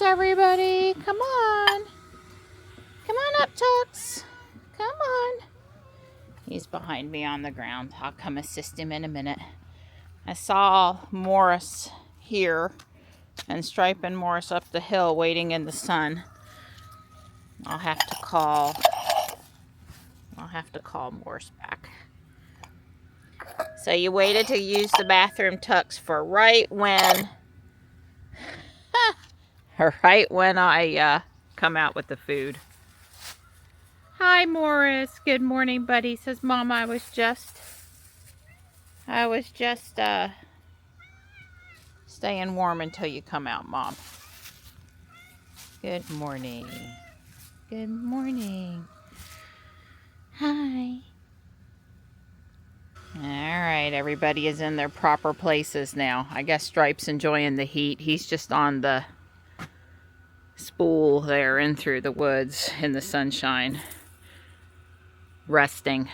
Tux, everybody. Come on. Come on up, Tux. Come on. He's behind me on the ground. I'll come assist him in a minute. I saw Morris here and Stripe and Morris up the hill waiting in the sun. I'll have to call Morris back. So you waited to use the bathroom, Tux, for right when I come out with the food. Hi, Morris. Good morning, buddy. Says, Mom, I was just staying warm until you come out, Mom. Good morning. Good morning. Hi. All right, everybody is in their proper places now. I guess Stripe's enjoying the heat. He's just on the spool there in through the woods in the sunshine, resting.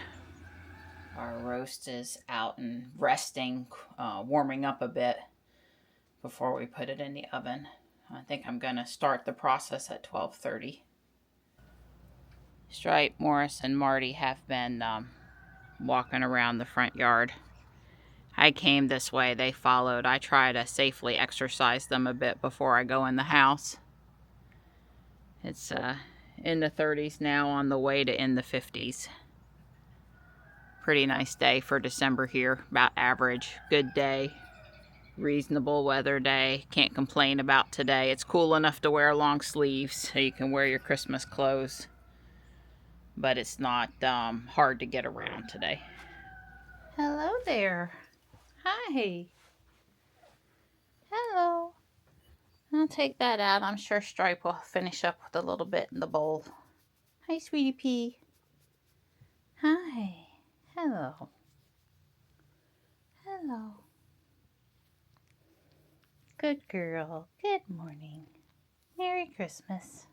Our roast is out and resting, warming up a bit before we put it in the oven. I think I'm going to start the process at 12:30. Stripe, Morris, and Marty have been walking around the front yard. I came this way, they followed. I try to safely exercise them a bit before I go in the house. It's in the 30s now, on the way to in the 50s. Pretty nice day for December here, about average. Good day, reasonable weather day. Can't complain about today. It's cool enough to wear long sleeves so you can wear your Christmas clothes. But it's not hard to get around today. Hello there. Hi. Hello. I'll take that out. I'm sure Stripe will finish up with a little bit in the bowl. Hi, Sweetie Pea. Hi. Hello. Hello. Good girl. Good morning. Merry Christmas.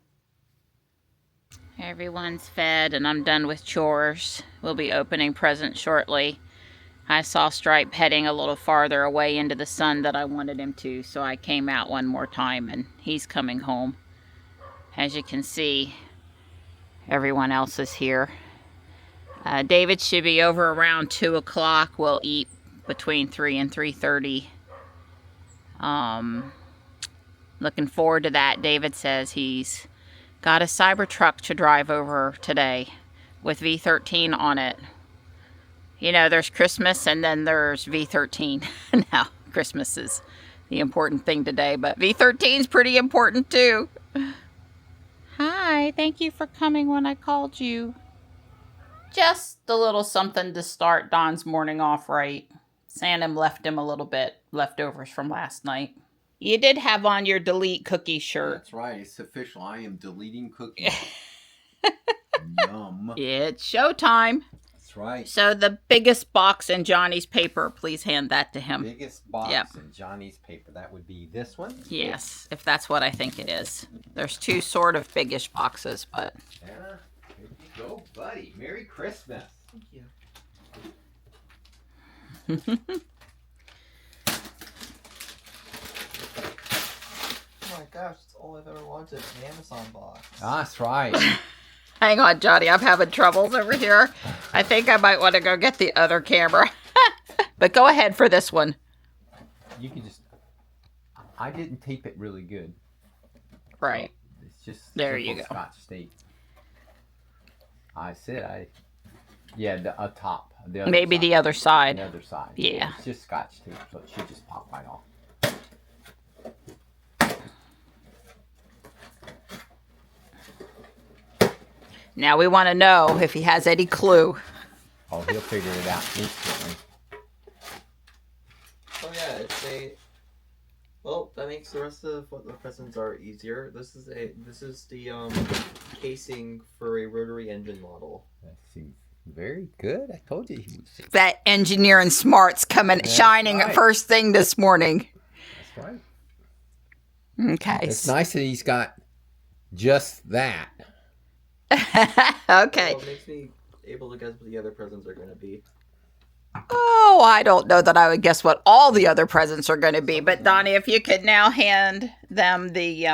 Everyone's fed and I'm done with chores. We'll be opening presents shortly. I saw Stripe heading a little farther away into the sun than I wanted him to, so I came out one more time and he's coming home. As you can see, everyone else is here. David should be over around 2 o'clock. We'll eat between 3 and 3:30. Looking forward to that. David says he's got a Cybertruck to drive over today with V13 on it. You know, there's Christmas and then there's V13. Now, Christmas is the important thing today, but V13 is pretty important too. Hi, thank you for coming when I called you. Just a little something to start Don's morning off right. Santa left him a little bit, leftovers from last night. You did have on your delete cookie shirt. That's right. It's official. I am deleting cookies. Yum. It's showtime. That's right. So the biggest box in Johnny's paper, please hand that to him. Biggest box Yep. in Johnny's paper. That would be this one? Yes, if that's what I think it is. There's two sort of biggish boxes, but... Yeah. Here you go, buddy. Merry Christmas. Thank you. Oh my gosh, it's all I've ever wanted, an Amazon box. That's right. Hang on, Johnny. I'm having troubles over here. I think I might want to go get the other camera. But go ahead for this one. You can just... I didn't tape it really good. Right. So it's just there you go. Scotch tape. I said yeah, the top. The other maybe side. the other side. The other side. Yeah. It's just Scotch tape, so it should just pop right off. Now we want to know if he has any clue. Oh, he'll figure it out instantly. Oh yeah, it's a... Well, that makes the rest of what the presents are easier. This is the casing for a rotary engine model. That seems very good. I told you he was... That engineering smarts coming shining right. first thing this morning. That's right. Okay. It's nice that he's got just that. Okay. Well, it makes me able to guess what the other presents are going to be. Oh, I don't know that I would guess what all the other presents are going to be. But Donnie, if you could now hand them the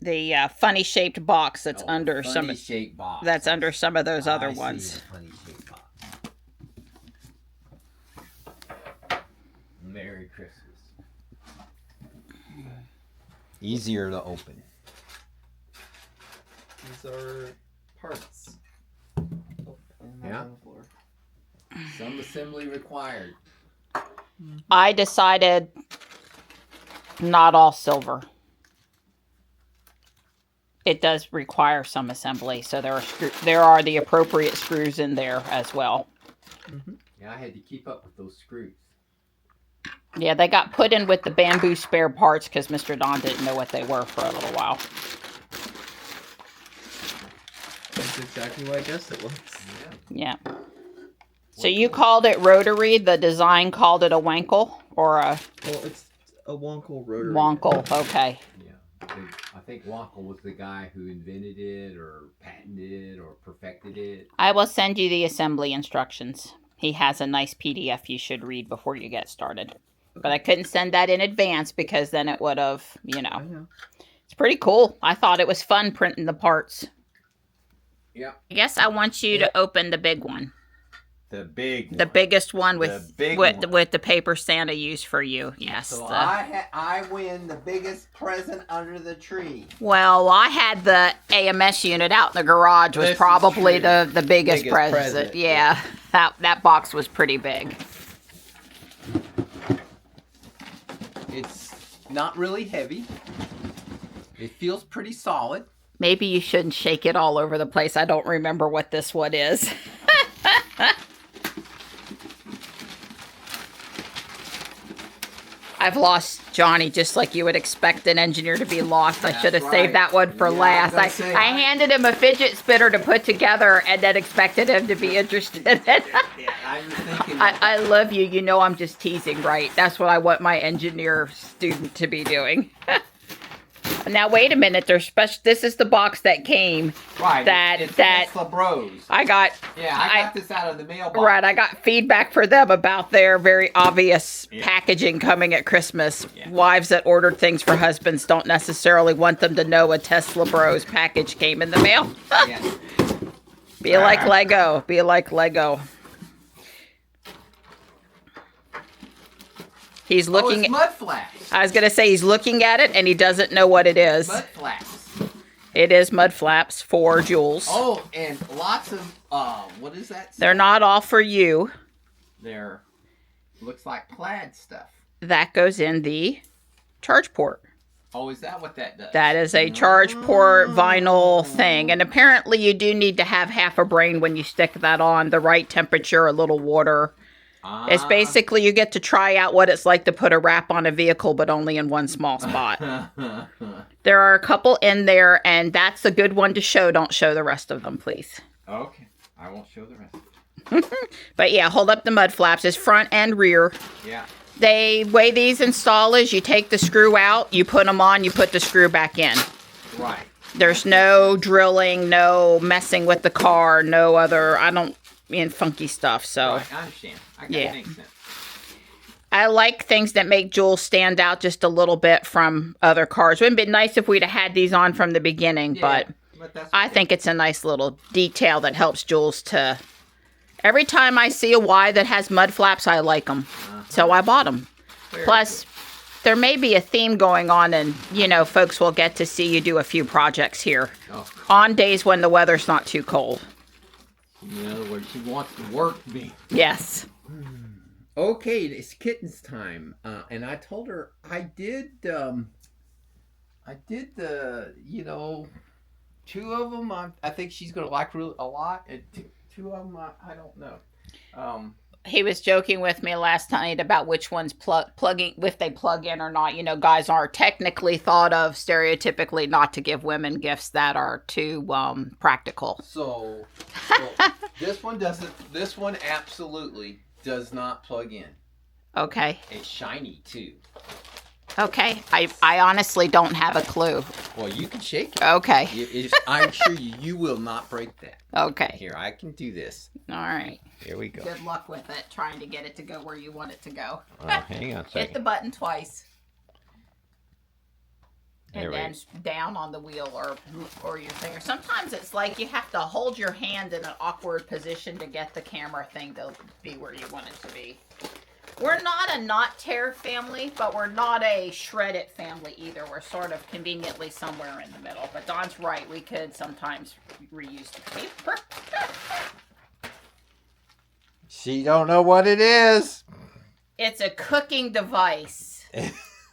The funny shaped box that's under some. Funny shaped box. That's under some of those other I see ones. the funny shaped box. Merry Christmas. Easier to open. These are parts. Oh, Yeah. on the floor. Some assembly required. I decided not all silver. It does require some assembly, so there are the appropriate screws in there as well. Mm-hmm. Yeah, I had to keep up with those screws. Yeah, they got put in with the bamboo spare parts because Mr. Don didn't know what they were for a little while. That's exactly what I guessed it was. Yeah. So you called it rotary. The design called it a wankle or a Well, it's a Wonkel rotary. wonkle. Okay. Yeah. I think Wonkel was the guy who invented it or patented it or perfected it. I will send you the assembly instructions. He has a nice PDF you should read before you get started. But I couldn't send that in advance because then it would have, I know. It's pretty cool. I thought it was fun printing the parts. Yeah. I guess I want you to open the big one. The big one. The biggest one with one. with the paper Santa used for you. Yes. So I win the biggest present under the tree. Well, I had the AMS unit out in the garage was This is probably true. the biggest present. present, Yeah. That box was pretty big. It's not really heavy. It feels pretty solid. Maybe you shouldn't shake it all over the place. I don't remember what this one is. I've lost Johnny just like you would expect an engineer to be lost. I should have That's saved right. that one for Yeah, last. I was gonna say, I handed him a fidget spinner to put together and then expected him to be interested in it. Yeah, I was thinking. I love you. You know I'm just teasing, right? That's what I want my engineer student to be doing. Now, wait a minute. There's special. This is the box that came. Right. That it's Tesla Bros. I got. Yeah, I got this out of the mailbox. Right, I got feedback for them about their very obvious packaging coming at Christmas. Yeah. Wives that ordered things for husbands don't necessarily want them to know a Tesla Bros package came in the mail. Yeah. Be like Lego. Be like Lego. He's looking. It's mud flaps. I was gonna say he's looking at it and he doesn't know what it is. Mud flaps. It is mud flaps for Jules. Oh, and lots of what is that? They're not all for you. They're looks like plaid stuff. That goes in the charge port. Oh, is that what that does? That is a charge port vinyl thing. And apparently you do need to have half a brain when you stick that on. The right temperature, a little water. It's basically you get to try out what it's like to put a wrap on a vehicle, but only in one small spot. There are a couple in there, and that's a good one to show. Don't show the rest of them, please. Okay, I won't show the rest. But yeah, hold up the mud flaps. It's front and rear. Yeah. The way these install is you take the screw out, you put them on, you put the screw back in. Right. There's no drilling, no messing with the car, no other, funky stuff. So Right, I understand. Yeah. Makes sense. I like things that make Jules stand out just a little bit from other cars. It would have been nice if we'd have had these on from the beginning, but that's I think it's a nice little detail that helps Jules to... Every time I see a Y that has mud flaps, I like them. So I bought them. Plus, there may be a theme going on and, folks will get to see you do a few projects here. On days when the weather's not too cold. In other words, she wants to work me. Yes. Okay, it's kittens time, and I told her I did the, two of them. I think she's gonna like a lot, and two of them I don't know. He was joking with me last night about which ones plugging, if they plug in or not. Guys are technically thought of stereotypically not to give women gifts that are too practical. So this one doesn't. This one absolutely does not plug in. Okay. It's shiny too. Okay. I honestly don't have a clue. Well, you can shake it. Okay. I'm sure you will not break that. Okay. Here, I can do this. All right. Here we go. Good luck with it, trying to get it to go where you want it to go. Hang on a second. Hit the button twice. And then down on the wheel or your finger. Sometimes it's like you have to hold your hand in an awkward position to get the camera thing to be where you want it to be. We're not a not tear family, but we're not a shred it family either. We're sort of conveniently somewhere in the middle. But Don's right. We could sometimes reuse the paper. She don't know what it is. It's a cooking device.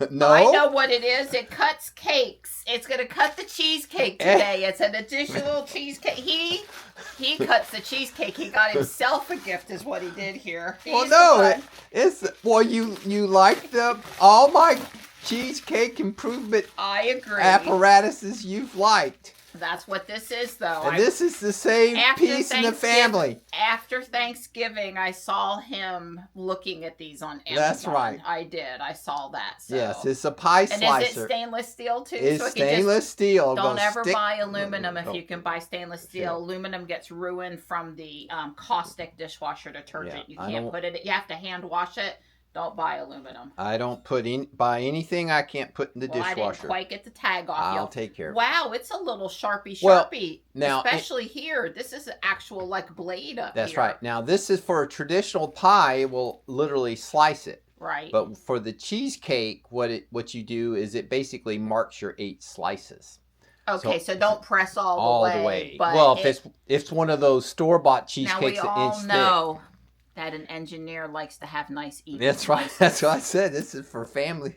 No. I know what it is. It cuts cakes. It's going to cut the cheesecake today. It's an additional cheesecake. He cuts the cheesecake. He got himself a gift is what he did here. Well, no. You like all my cheesecake improvement I agree. apparatuses you've liked. That's what this is, though. And this is the same piece in the family. After Thanksgiving, I saw him looking at these on Amazon. That's right. I did. I saw that. So. Yes, it's a pie slicer. And is it stainless steel, too? It's stainless steel. Don't ever buy aluminum if you can buy stainless steel. Aluminum gets ruined from the caustic dishwasher detergent. You can't put it. You have to hand wash it. Don't buy aluminum. I don't buy anything I can't put in the dishwasher. I didn't quite get the tag off. I'll take care of it. Wow, it's a little sharpie. Well, now, especially here. This is an actual blade up That's here. right. Now this is for a traditional pie. It will literally slice it. Right. But for the cheesecake, what you do is it basically marks your 8 slices. Okay, so don't press all the way. But well, if it's one of those store-bought cheesecakes, now we all know that an engineer likes to have nice even That's right. slices. That's what I said. This is for family,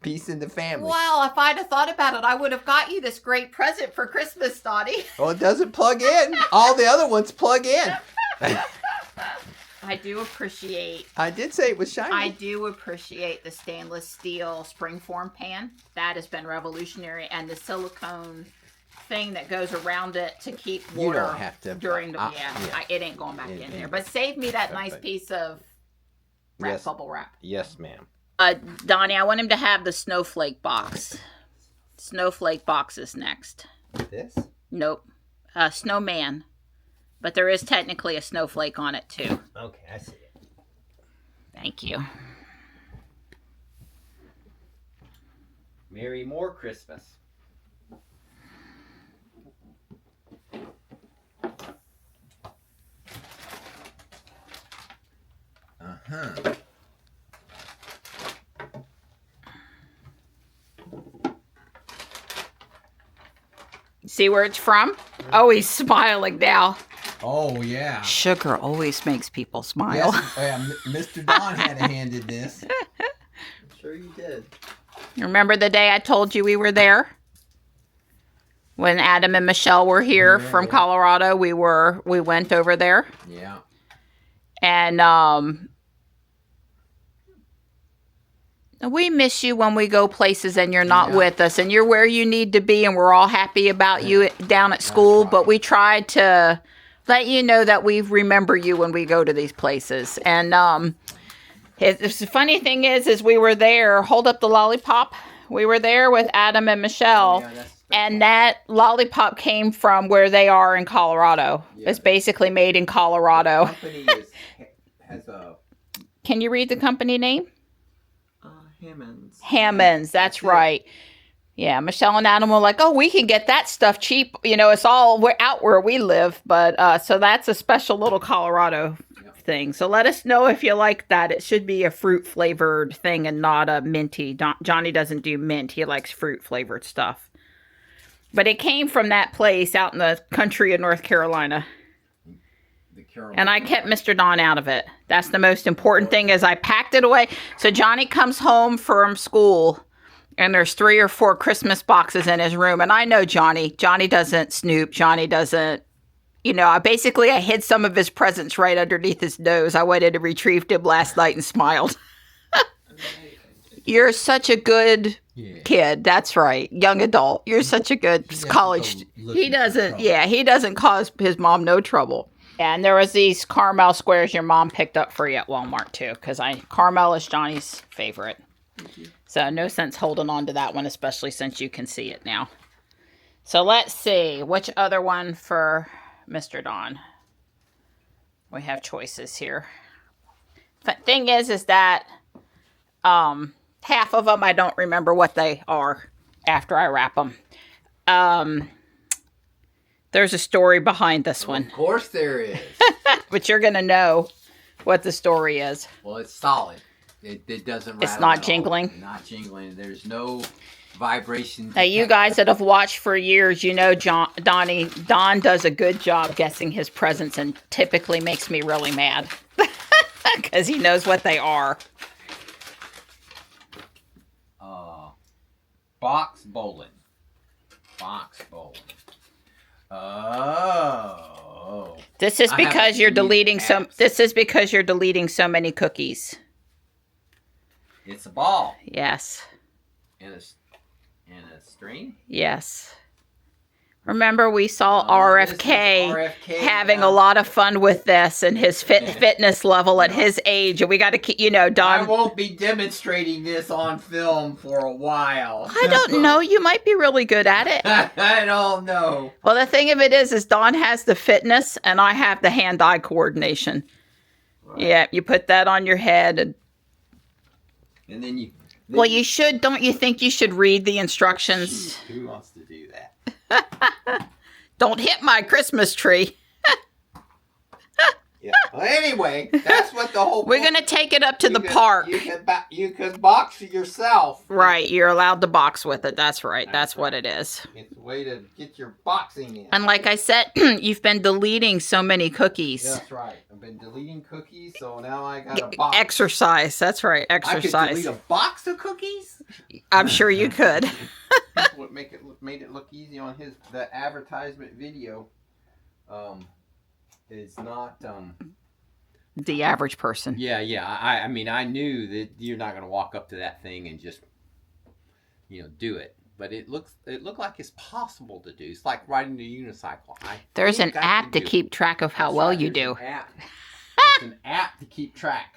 peace in the family. Well, if I'd have thought about it, I would have got you this great present for Christmas, Dottie. Well, it doesn't plug in. All the other ones plug in. I do appreciate. I did say it was shiny. I do appreciate the stainless steel springform pan. That has been revolutionary, and the silicone thing that goes around it to keep water. You don't have to. During the it ain't going back in there. But save me that nice piece of bubble wrap. Yes, ma'am. Donnie, I want him to have the snowflake box. Snowflake box is next. This? Nope. Snowman. But there is technically a snowflake on it, too. Okay, I see it. Thank you. Merry more Christmas. Uh-huh. See where it's from? Oh, he's smiling now. Oh, yeah. Sugar always makes people smile. Yes, Mr. Don had handed this. I'm sure you did. Remember the day I told you we were there? When Adam and Michelle were here from Colorado, we went over there. Yeah. And we miss you when we go places and you're not with us, and you're where you need to be, and we're all happy about you down at school. Right. But we tried to let you know that we remember you when we go to these places. And the funny thing is we were there. Hold up the lollipop. We were there with Adam and Michelle. Oh, yeah, and that lollipop came from where they are in Colorado. Yeah. It's basically made in Colorado. The company has a... Can you read the company name? Hammond's, that's right. Yeah, Michelle and Adam were like, oh, we can get that stuff cheap. It's all out where we live. But so that's a special little Colorado thing. So let us know if you like that. It should be a fruit flavored thing and not a minty. Johnny doesn't do mint. He likes fruit flavored stuff. But it came from that place out in the country of North Carolina. And I kept Mr. Don out of it. That's the most important thing, is I packed it away. So Johnny comes home from school, and there's 3 or 4 Christmas boxes in his room. And I know Johnny. Johnny doesn't snoop. Johnny doesn't, I hid some of his presents right underneath his nose. I went in and retrieved him last night and smiled. You're such a good kid. That's right. Young adult. You're such a good college. He doesn't cause his mom no trouble. And there was these caramel squares your mom picked up for you at Walmart, too, because caramel is Johnny's favorite. So no sense holding on to that one, especially since you can see it now. So let's see. Which other one for Mr. Don? We have choices here. Thing is that half of them I don't remember what they are. after I wrap them. There's a story behind this one. Of course there is. But you're going to know what the story is. Well, it's solid. It doesn't rattle. It's not at jingling. all. Not jingling. There's no vibration. Now, you guys that have watched for years, you know Don does a good job guessing his presents and typically makes me really mad. Because he knows what they are. Box bowling. Box bowling. Oh. This is because you're deleting some. This is because you're deleting so many cookies. It's a ball. Yes. And a string. Yes. Remember, we saw RFK having a lot of fun with this and his fitness level at his age, and we got to keep, you know, Don. I won't be demonstrating this on film for a while. I don't know. You might be really good at it. I don't know. Well, the thing of it is Don has the fitness, and I have the hand-eye coordination. Right. Yeah, you put that on your head, and then you. Well, you should. Don't you think you should read the instructions? Who wants to do that? Don't hit my Christmas tree. Yeah. Well, anyway, that's what the whole. We're gonna take it up to the park. You can box yourself. Right, you're allowed to box with it. That's right. That's what it is. It's a way to get your boxing in. And like I said, you've been deleting so many cookies. That's right. I've been deleting cookies, so now I got a box. Exercise. That's right. Exercise. I could delete a box of cookies. I'm sure you could. What made it look easy on the advertisement video. Is not the average person. Yeah. I mean, I knew that you're not going to walk up to that thing and just, do it. But it looked like it's possible to do. It's like riding a unicycle. There's an app to keep track of how well you do. There's an app to keep track.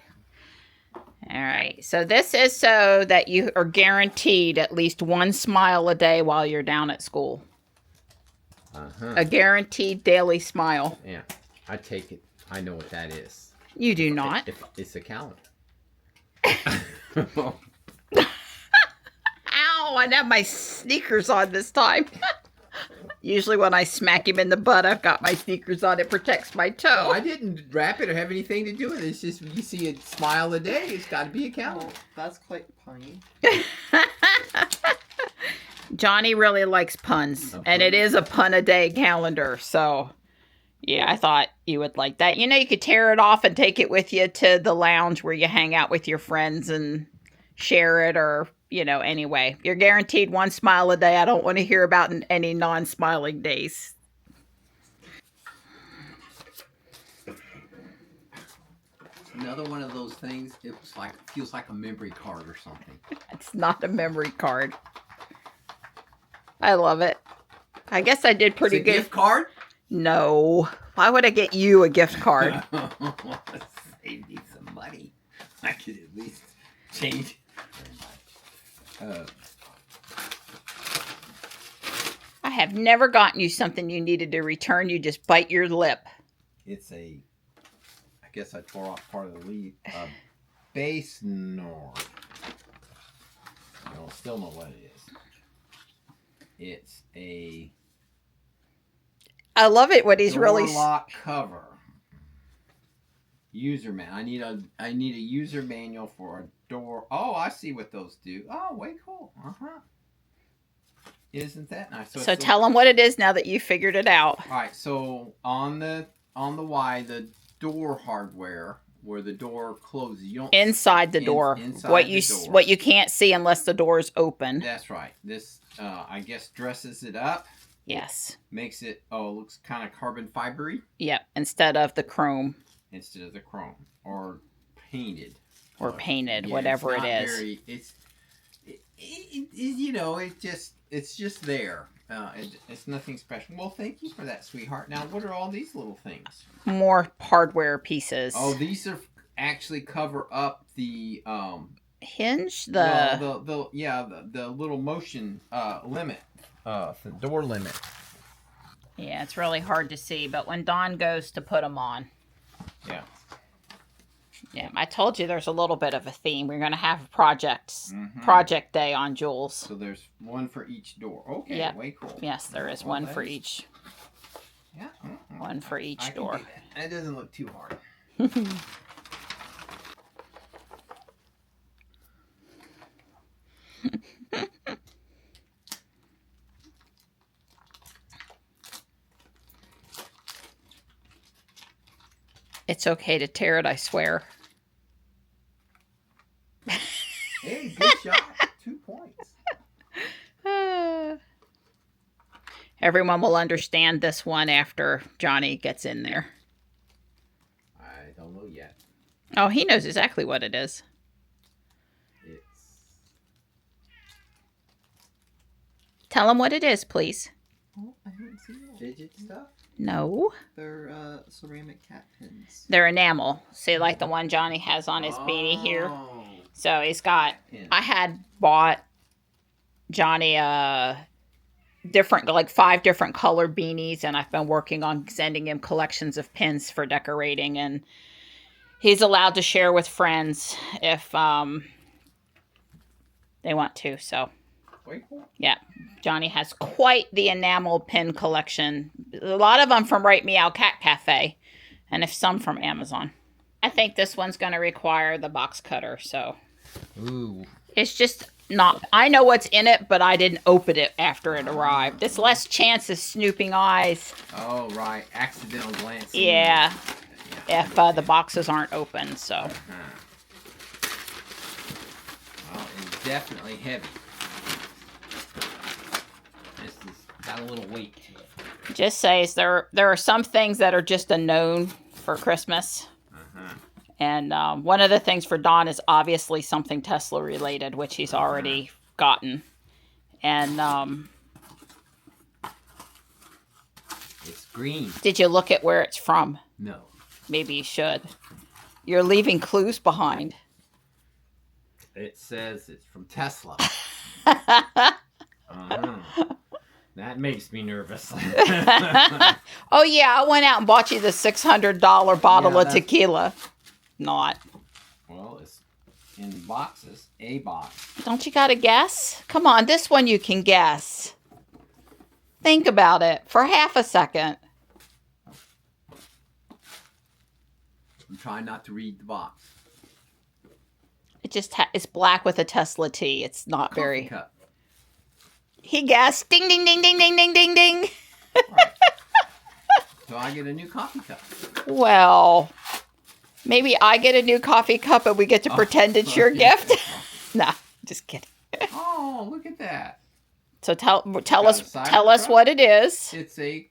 All right. So this is so that you are guaranteed at least one smile a day while you're down at school. A guaranteed daily smile. Yeah. I take it. I know what that is. You do not. It's a calendar. Ow! I have my sneakers on this time. Usually when I smack him in the butt, I've got my sneakers on. It protects my toe. Oh, I didn't wrap it or have anything to do with it. It's just when you see a smile a day, it's got to be a calendar. Oh, that's quite punny. Johnny really likes puns, and it is a pun-a-day calendar, so yeah, I thought you would like that. You could tear it off and take it with you to the lounge where you hang out with your friends and share it, or, anyway. You're guaranteed one smile a day. I don't want to hear about any non-smiling days. Another one of those things, feels like a memory card or something. It's not a memory card. I love it. I guess I did pretty good. Gift card? No. Why would I get you a gift card? Save me some money. I could at least change. I have never gotten you something you needed to return. You just bite your lip. It's I guess I tore off part of the leaf. Base Nord. I don't still know what it is. It's I love it when he's door really lock cover. User man. I need a user manual for a door. Oh, I see what those do. Oh, way cool. Isn't that nice? So tell them what it is now that you figured it out. All right. So on the Y, the door hardware where the door closes. You don't inside the door. What you can't see unless the door is open. That's right. This I guess dresses it up. Yes. Makes it looks kind of carbon fibery. Yep. Instead of the chrome. Or painted. Or painted, whatever it is. It's just there. It's nothing special. Well, thank you for that, sweetheart. Now, what are all these little things? More hardware pieces. Oh, these are actually cover up the hinge. The little motion limit. The door limit. Yeah, it's really hard to see, but when Don goes to put them on. Yeah. Yeah, I told you there's a little bit of a theme. We're going to have project day on Jules. So there's one for each door. Okay, yeah. Way cool. Yes, there is one for each. Yeah. One for each door. Can do that. It doesn't look too hard. It's okay to tear it, I swear. Hey, good shot. 2 points. Everyone will understand this one after Johnny gets in there. I don't know yet. Oh, he knows exactly what it is. Tell him what it is, please. Oh, I haven't seen that. Fidget stuff? No. They're ceramic cat pins. They're enamel. See, like the one Johnny has on his beanie here. So he's got... I had bought Johnny different, like 5 different color beanies, and I've been working on sending him collections of pins for decorating, and he's allowed to share with friends if they want to, so... Yeah, Johnny has quite the enamel pin collection. A lot of them from Right Meow Cat Cafe, and if some from Amazon. I think this one's going to require the box cutter, so. Ooh. It's just not, I know what's in it, but I didn't open it after it arrived. It's less chance of snooping eyes. Oh, right. Accidental glancing. Yeah. If the boxes aren't open, so. Well, it's definitely heavy. Got a little weight to it. Just says there are some things that are just a known for Christmas. And one of the things for Don is obviously something Tesla related, which he's already gotten. And it's green. Did you look at where it's from? No. Maybe you should. You're leaving clues behind. It says it's from Tesla. That makes me nervous. Oh, yeah, I went out and bought you the $600 bottle of tequila. Not. Well, it's in boxes. A box. Don't you got to guess? Come on, this one you can guess. Think about it for half a second. I'm trying not to read the box. It just it's black with a Tesla T. It's not Coffee very... cup. He guessed. Ding, ding, ding, ding, ding, ding, ding, ding. Right. So I get a new coffee cup. Well, maybe I get a new coffee cup and we get to pretend it's your gift. Nah, just kidding. Oh, look at that. So tell us what it is. It's a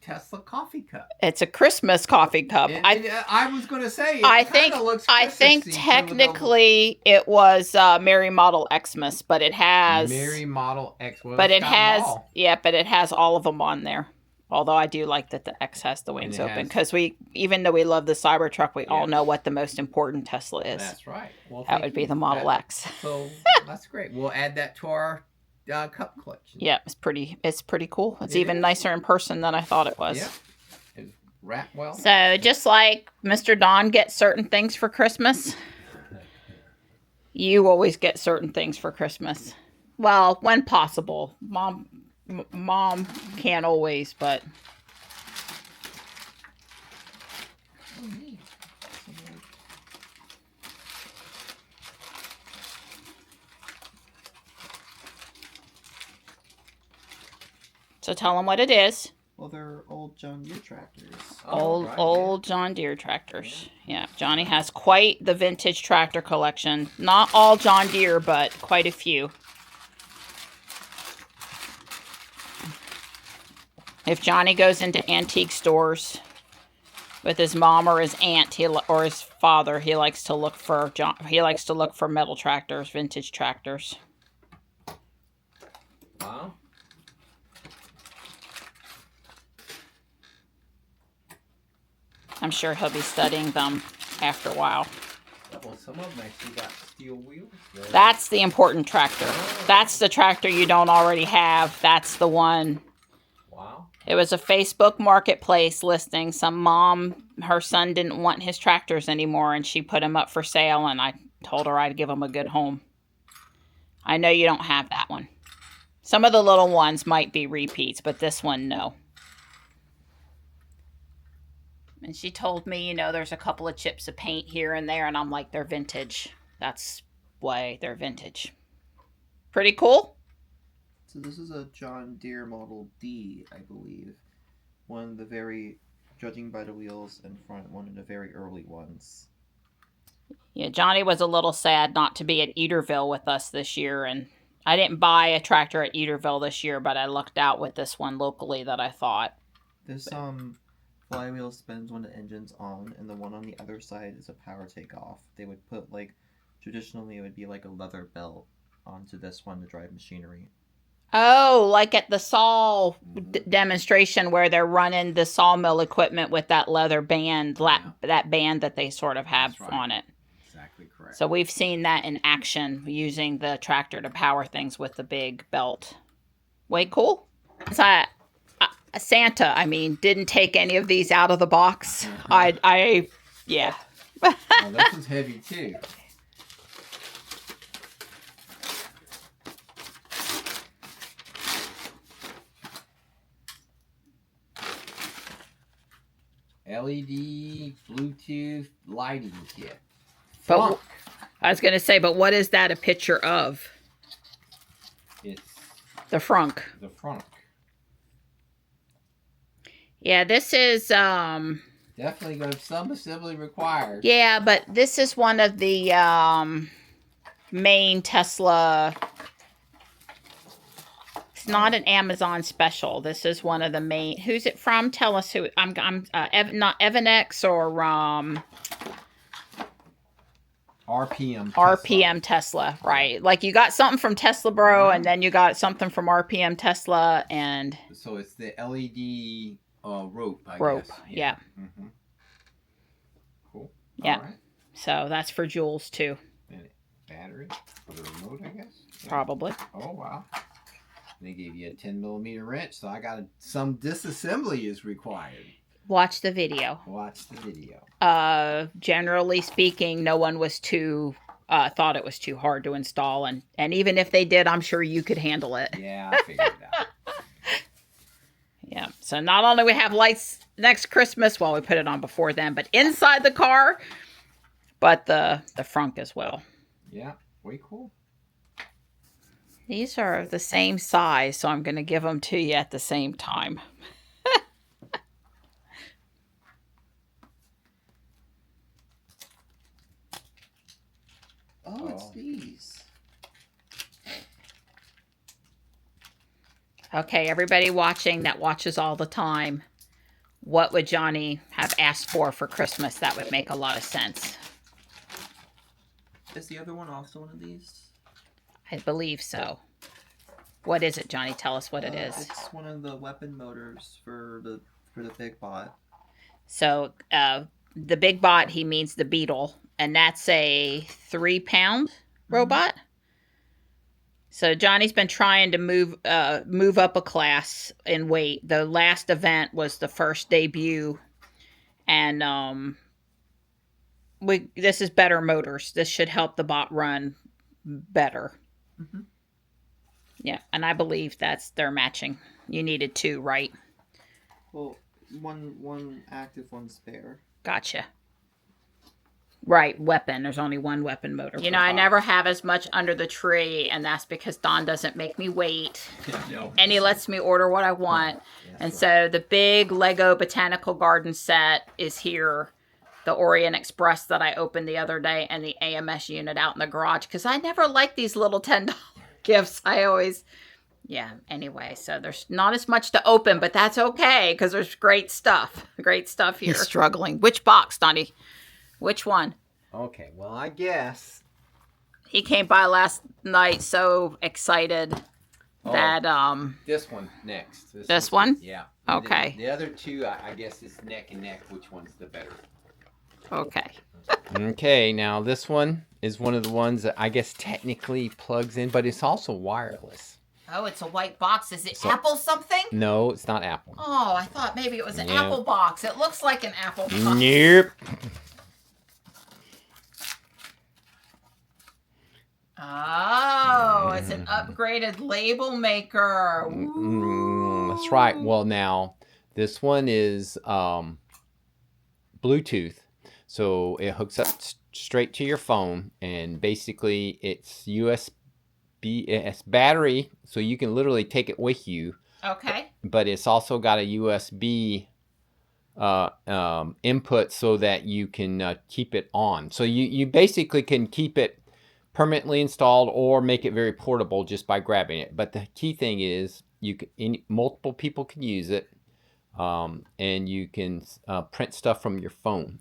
Tesla coffee cup. It's a Christmas coffee cup. I was going to say. I think technically it was Mary Model Xmas, but it has Mary Model X. Well, but it has all of them on there. Although I do like that the X has the wings open because even though we love the Cybertruck, we all know what the most important Tesla is. That's right. Well, that would be the Model X. So that's great. We'll add that to our cup collection. Yeah, it's pretty cool. It's even nicer in person than I thought it was. Yeah, it's wrapped well. So just like Mr. Don gets certain things for Christmas, you always get certain things for Christmas. Well, when possible. Mom can't always, but... So tell them what it is. Well, they're old John Deere tractors. Old John Deere tractors. Yeah, Johnny has quite the vintage tractor collection. Not all John Deere, but quite a few. If Johnny goes into antique stores with his mom or his aunt or his father, he likes to look for metal tractors, vintage tractors. Wow. I'm sure he'll be studying them after a while. Well, some of them actually got steel wheels. That's the important tractor. That's the tractor you don't already have. That's the one Wow. It was a Facebook marketplace listing. Some mom, her son didn't want his tractors anymore, and she put him up for sale, and I told her I'd give him a good home. I know you don't have that one. Some of the little ones might be repeats, but this one, no. And she told me, you know, there's a couple of chips of paint here and there, and I'm like, they're vintage. That's why they're vintage. Pretty cool. So this is a John Deere Model D, I believe. One of the very, judging by the wheels in front, one of the very early ones. Yeah, Johnny was a little sad not to be at Eaterville with us this year, and I didn't buy a tractor at Eaterville this year, but I lucked out with this one locally that I thought. This flywheel spins when the engine's on, and the one on the other side is a power takeoff. They would put, like, traditionally it would be like a leather belt onto this one to drive machinery. Oh, like at the saw demonstration where they're running the sawmill equipment with that leather band, that band that they sort of have on it. Exactly correct. So we've seen that in action, using the tractor to power things with the big belt. Way cool. So Santa, I mean, didn't take any of these out of the box. Yeah. Oh, this one's heavy too. LED Bluetooth lighting kit. But I was going to say, but what is that a picture of? It's the frunk. The frunk. Yeah, this is definitely going to have some assembly required. Yeah, but this is one of the main Tesla. It's not an Amazon special. This is one of the main. Who's it from? Tell us who. I'm not RainX or RPM Tesla, right? Like you got something from Tesla Bro, and then you got something from RPM Tesla, and so it's the LED rope. I guess. Yeah. Mm-hmm. Cool. Yeah. All right. So that's for Jules too. And battery for the remote, I guess. Yeah. Probably. Oh wow. They gave you a 10mm wrench, so I got some disassembly is required. Watch the video. Watch the video. Generally speaking, no one was thought it was too hard to install, and even if they did, I'm sure you could handle it. Yeah, I figured it out. Yeah. So not only we have lights next Christmas, well, we put it on before then, but inside the car, but the frunk as well. Yeah, way cool. These are the same size, so I'm going to give them to you at the same time. Oh, it's these. Okay, everybody watching that watches all the time, what would Johnny have asked for Christmas? That would make a lot of sense. Is the other one also one of these? I believe so. What is it, Johnny? Tell us what it is. It's one of the weapon motors for the Big Bot. So the Big Bot, he means the Beetle, and that's a 3-pound robot. So Johnny's been trying to move up a class in weight. The last event was the first debut, and this is better motors. This should help the bot run better. Mm-hmm. Yeah, and I believe they're matching. You needed 2, right? Well, one active, one spare. Gotcha. Right, weapon. There's only one weapon motor. You know, I never have as much under the tree, and that's because Don doesn't make me wait. No. And he lets me order what I want. And so the big Lego Botanical Garden set is here. The Orient Express that I opened the other day, and the AMS unit out in the garage, because I never like these little $10 gifts. I always, anyway, so there's not as much to open, but that's okay, because there's great stuff here. He's struggling. Which box, Donnie? Which one? Okay, well, I guess. He came by last night so excited that, This one next. This one? Yeah. Okay. The other two, I guess it's neck and neck. Which one's the better? Okay. Okay, now this one is one of the ones that I guess technically plugs in, but it's also wireless. Oh, it's a white box. Is it Apple something? No, it's not Apple. Oh, I thought maybe it was an Apple box. It looks like an Apple box. Nope. Oh, it's an upgraded label maker. That's right. Well, now, this one is Bluetooth. So it hooks up straight to your phone. And basically, it's USB. It's battery, so you can literally take it with you. Okay. But it's also got a USB input so that you can keep it on. So you basically can keep it permanently installed or make it very portable just by grabbing it. But the key thing is multiple people can use it, and you can print stuff from your phone.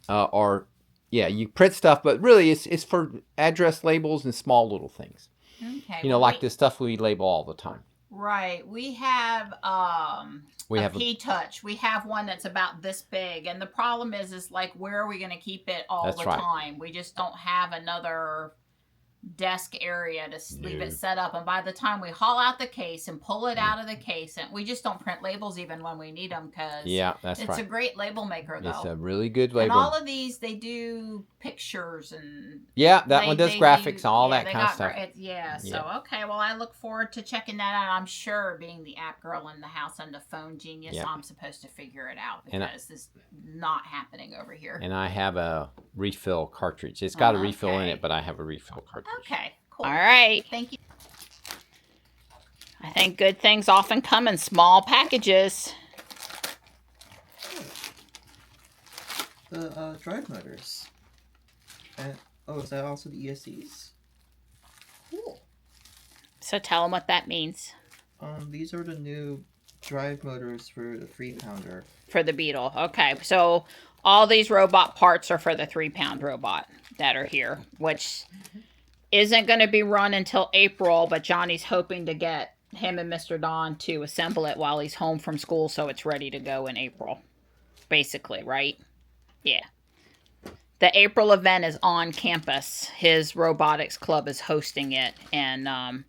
You print stuff, but really it's for address labels and small little things. Okay. Like the stuff we label all the time. Right. We have a P-Touch. We have one that's about this big. And the problem is like, where are we going to keep it all the time? We just don't have another desk area to leave it set up. And by the time we haul out the case and pull it out of the case, and we just don't print labels even when we need them, because it's a great label maker, though. It's a really good label. And all of these, they do pictures and that one does graphics and all that kind of stuff. Okay, well, I look forward to checking that out. I'm sure, being the app girl in the house and the phone genius, I'm supposed to figure it out, because this is not happening over here. And I have a refill cartridge. It's got a refill in it, but I have a refill cartridge. Okay, cool. All right. Thank you. I think good things often come in small packages. The drive motors. Is that also the ESCs? Cool. So tell them what that means. These are the new drive motors for the 3-pounder. For the Beetle. Okay, so all these robot parts are for the 3-pound robot that are here, which isn't going to be run until April, but Johnny's hoping to get him and Mr. Don to assemble it while he's home from school, so it's ready to go in April. Basically, right? Yeah. The April event is on campus. His robotics club is hosting it, and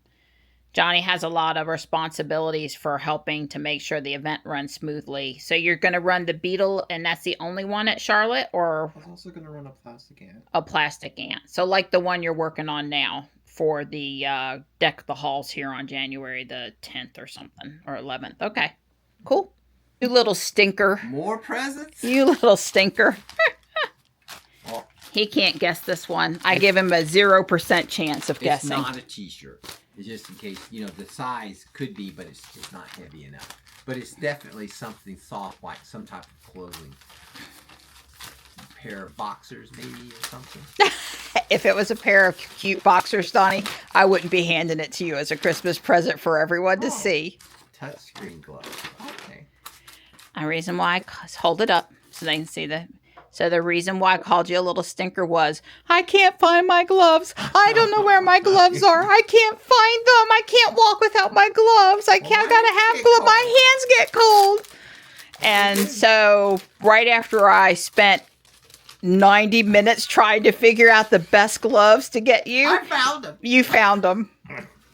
Johnny has a lot of responsibilities for helping to make sure the event runs smoothly. So you're going to run the Beetle, and that's the only one at Charlotte, or? I'm also going to run a plastic ant. A plastic ant. So like the one you're working on now for the Deck the Halls here on January the 10th or something, or 11th. Okay, cool. You little stinker. More presents? You little stinker. He can't guess this one. I give him a 0% chance of guessing. It's not a t-shirt. It's just in case, the size could be, but it's not heavy enough. But it's definitely something soft, like some type of clothing. A pair of boxers, maybe, or something. If it was a pair of cute boxers, Donnie, I wouldn't be handing it to you as a Christmas present for everyone to see. Touchscreen gloves. Okay. A reason why I hold it up so they can see the... So the reason why I called you a little stinker was, I can't find my gloves. I don't know where my gloves are. I can't find them. I can't walk without my gloves. I gotta have gloves. My hands get cold. And so right after I spent 90 minutes trying to figure out the best gloves to get you, I found them. You found them.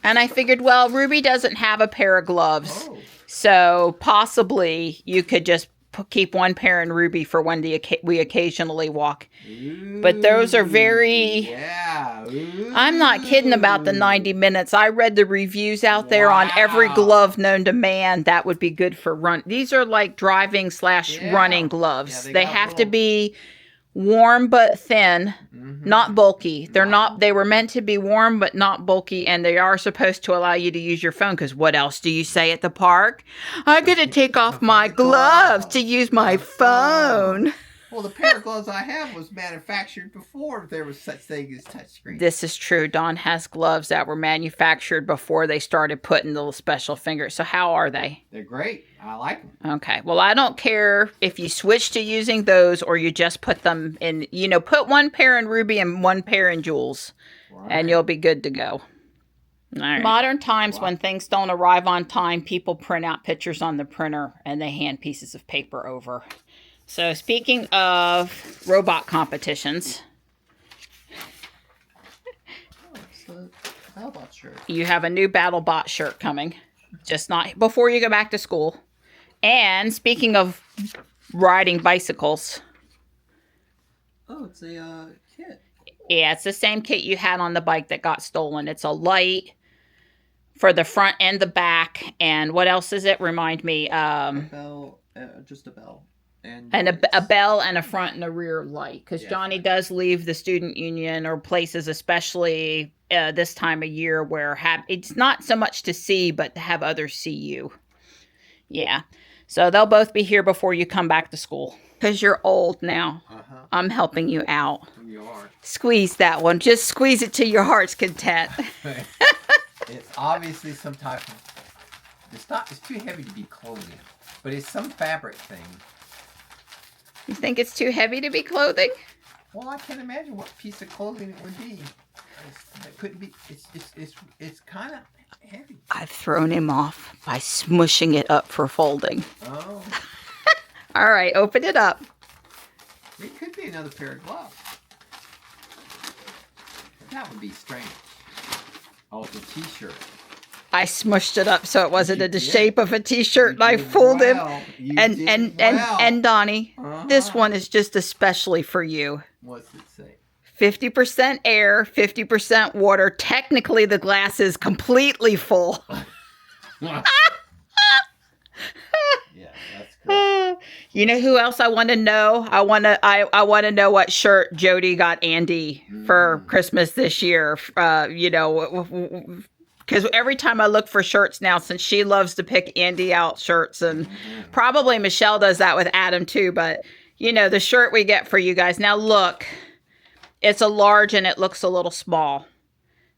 And I figured, well, Ruby doesn't have a pair of gloves. Oh. So possibly you could just keep one pair in Ruby for when we occasionally walk. Ooh, but those are very... Yeah. Ooh. I'm not kidding about the 90 minutes. I read the reviews out there on every glove known to man. That would be good for run. These are like driving / running gloves. They have to be warm but thin, not bulky. They were meant to be warm but not bulky, and they are supposed to allow you to use your phone, because what else do you say at the park? I gotta take off my gloves to use my phone. Well, the pair of gloves I have was manufactured before there was such thing as touchscreen. This is true. Don has gloves that were manufactured before they started putting the special fingers. So how are they? They're great. I like them. Okay. Well, I don't care if you switch to using those or you just put them in, put one pair in Ruby and one pair in Jules, and you'll be good to go. All right. Modern times, when things don't arrive on time, people print out pictures on the printer and they hand pieces of paper over. So speaking of robot competitions, it's a BattleBot shirt. You have a new BattleBot shirt coming. Just not before you go back to school. And speaking of riding bicycles. Oh, it's a kit. Yeah, it's the same kit you had on the bike that got stolen. It's a light for the front and the back. And what else is it? Remind me. A bell, just a bell. And a bell and a front and a rear light. Because Yeah. Johnny does leave the student union or places, especially this time of year, where it's not so much to see, but to have others see you. Yeah. So they'll both be here before you come back to school. Because you're old now. I'm helping you out. You are. Squeeze that one. Just squeeze it to your heart's content. It's obviously some type of... It's too heavy to be clothing. But it's some fabric thing. You think it's too heavy to be clothing? Well, I can't imagine what piece of clothing it would be. It couldn't be... It's kind of heavy. I've thrown him off by smushing it up for folding. Oh. All right, open it up. It could be another pair of gloves. That would be strange. Oh, it's a t-shirt. I smushed it up so it wasn't You in the did. shape of a t-shirt, and I did fooled him. well. You And did and, well. and Donnie, this Uh-huh. one is just especially for you. What's it say? 50% air, 50% water. Technically, the glass is completely full. Yeah, that's correct. You know who else I want to know? I want to know what shirt Jody got Andy for Christmas this year. Because every time I look for shirts now, since she loves to pick Andy out shirts, and probably Michelle does that with Adam too. But the shirt we get for you guys. Now look, it's a large and it looks a little small.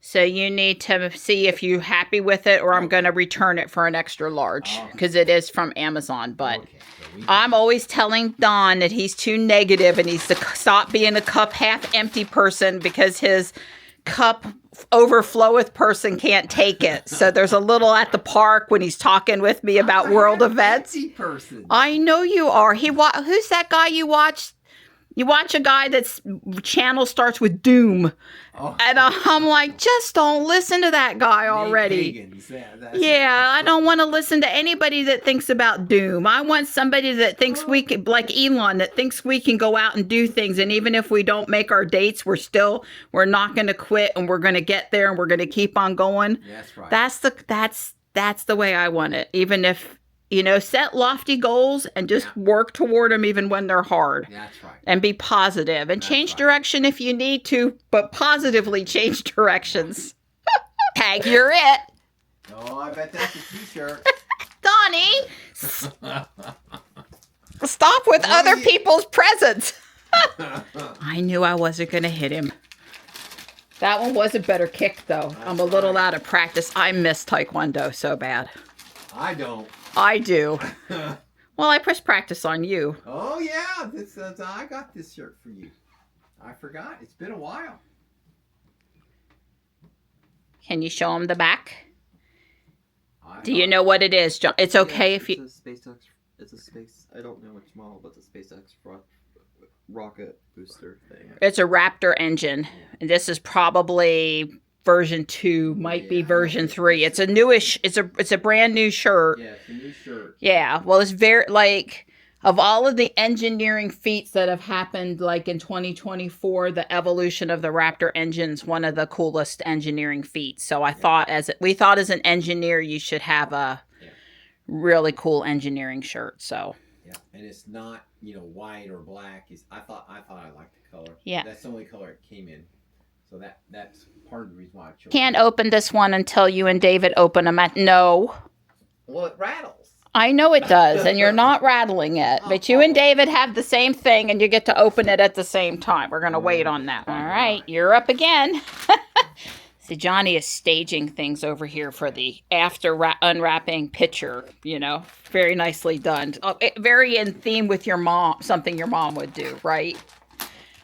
So you need to see if you're happy with it, or I'm going to return it for an extra large because it is from Amazon. But Okay, so we I'm always telling Don that he's too negative and he's to stop being a cup half empty person, because his cup overfloweth person can't take it. So there's a little at the park when he's talking with me about world events. empty person. I know you are. Who's that guy you watch? You watch a guy that's channel starts with doom. Oh. And I'm like, just don't listen to that guy already. Pagans, that's Yeah, I don't want to listen to anybody that thinks about doom. I want somebody that thinks we can, like Elon, that thinks we can go out and do things. And even if we don't make our dates, we're not going to quit, and we're going to get there, and we're going to keep on going. That's right. That's the way I want it. Even if, set lofty goals and just work toward them even when they're hard. That's right. And be positive and change right. direction if you need to, but positively change directions. Tag, you're it. Oh, I bet that's a t-shirt. Donnie, stop with other people's presents. I knew I wasn't going to hit him. That one was a better kick, though. I'm a little out of practice. I miss Taekwondo so bad. I don't. I do. Well, I push practice on you. Oh yeah, I got this shirt for you. I forgot. It's been a while. Can you show him the back? Do you know what it is, John? It's okay if you... It's a space. I don't know which model, but it's a SpaceX rocket booster thing. It's a Raptor engine. And this is probably version 2, might be version 3. It's a newish, it's a brand new shirt. Yeah, it's a new shirt. Yeah, well, it's very, like, of all of the engineering feats that have happened, like in 2024, the evolution of the Raptor engine's one of the coolest engineering feats. So I thought, we thought as an engineer, you should have a really cool engineering shirt. So yeah, and it's not white or black. I thought I liked the color. Yeah, that's the only color it came in. So that's part of the reason why I chose. Can't open this one until you and David open them. No. Well, it rattles. I know it does, and you're not rattling it. But you and David have the same thing, and you get to open it at the same time. We're going to wait on that. All right, you're up again. See, Johnny is staging things over here for the after unwrapping picture, Very nicely done. Very in theme with your mom, something your mom would do, right?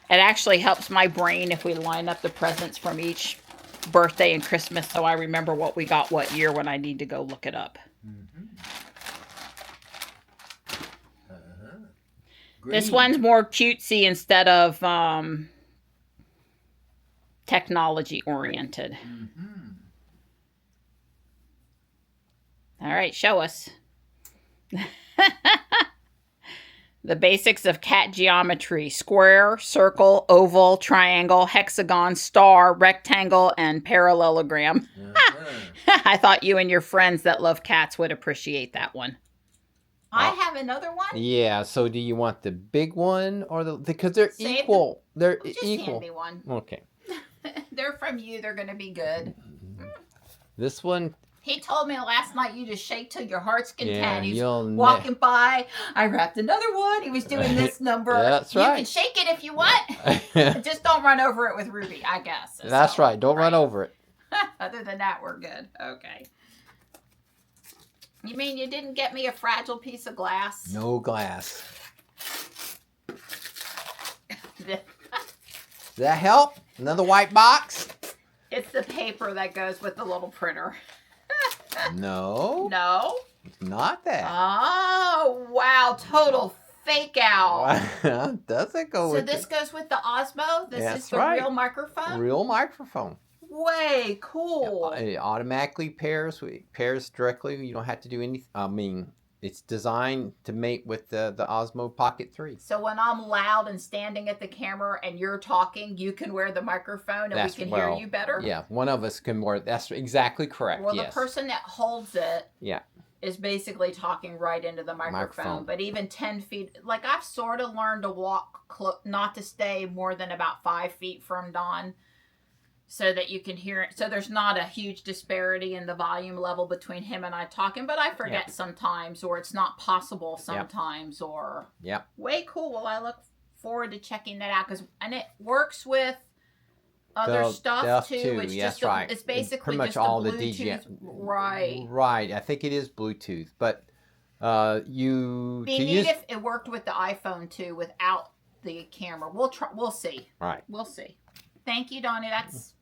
It actually helps my brain if we line up the presents from each birthday and Christmas, so I remember what we got what year when I need to go look it up. This one's more cutesy instead of technology oriented. All right, show us. The basics of cat geometry: square, circle, oval, triangle, hexagon, star, rectangle, and parallelogram. I thought you and your friends that love cats would appreciate that one. I have another one. Yeah, so do you want the big one or because they're equal. They're just equal. Hand me one. Okay. They're from you. They're going to be good. This one. He told me last night you just shake till your heart's content. He's you'll walking by. I wrapped another one. He was doing this number. That's right. You can shake it if you want. Just don't run over it with Ruby, I guess. That's right. Don't run over it. Other than that, we're good. Okay. You mean you didn't get me a fragile piece of glass? No glass. Does that help? Another white box? It's the paper that goes with the little printer. No. No? It's not that. Oh, wow. Total fake out. Doesn't go with So this goes with the Osmo? This is the real microphone? Real microphone. Way cool. It automatically pairs directly. You don't have to do anything. I mean, it's designed to mate with the Osmo Pocket 3. So when I'm loud and standing at the camera and you're talking, you can wear the microphone and we can hear you better? Yeah, one of us can wear it. That's exactly correct. Well, the person that holds it is basically talking right into the microphone. But even 10 feet, like I've sort of learned to walk, not to stay more than about 5 feet from Don, so that you can hear it. So there's not a huge disparity in the volume level between him and I talking, but I forget sometimes, or it's not possible sometimes, or way cool. Well, I look forward to checking that out and it works with other stuff too. It's just it's basically pretty much just all the the Bluetooth. DJ. Right. I think it is Bluetooth, but you be neat if it worked with the iPhone too without the camera. We'll see. Right. We'll see. Thank you, Donnie. That's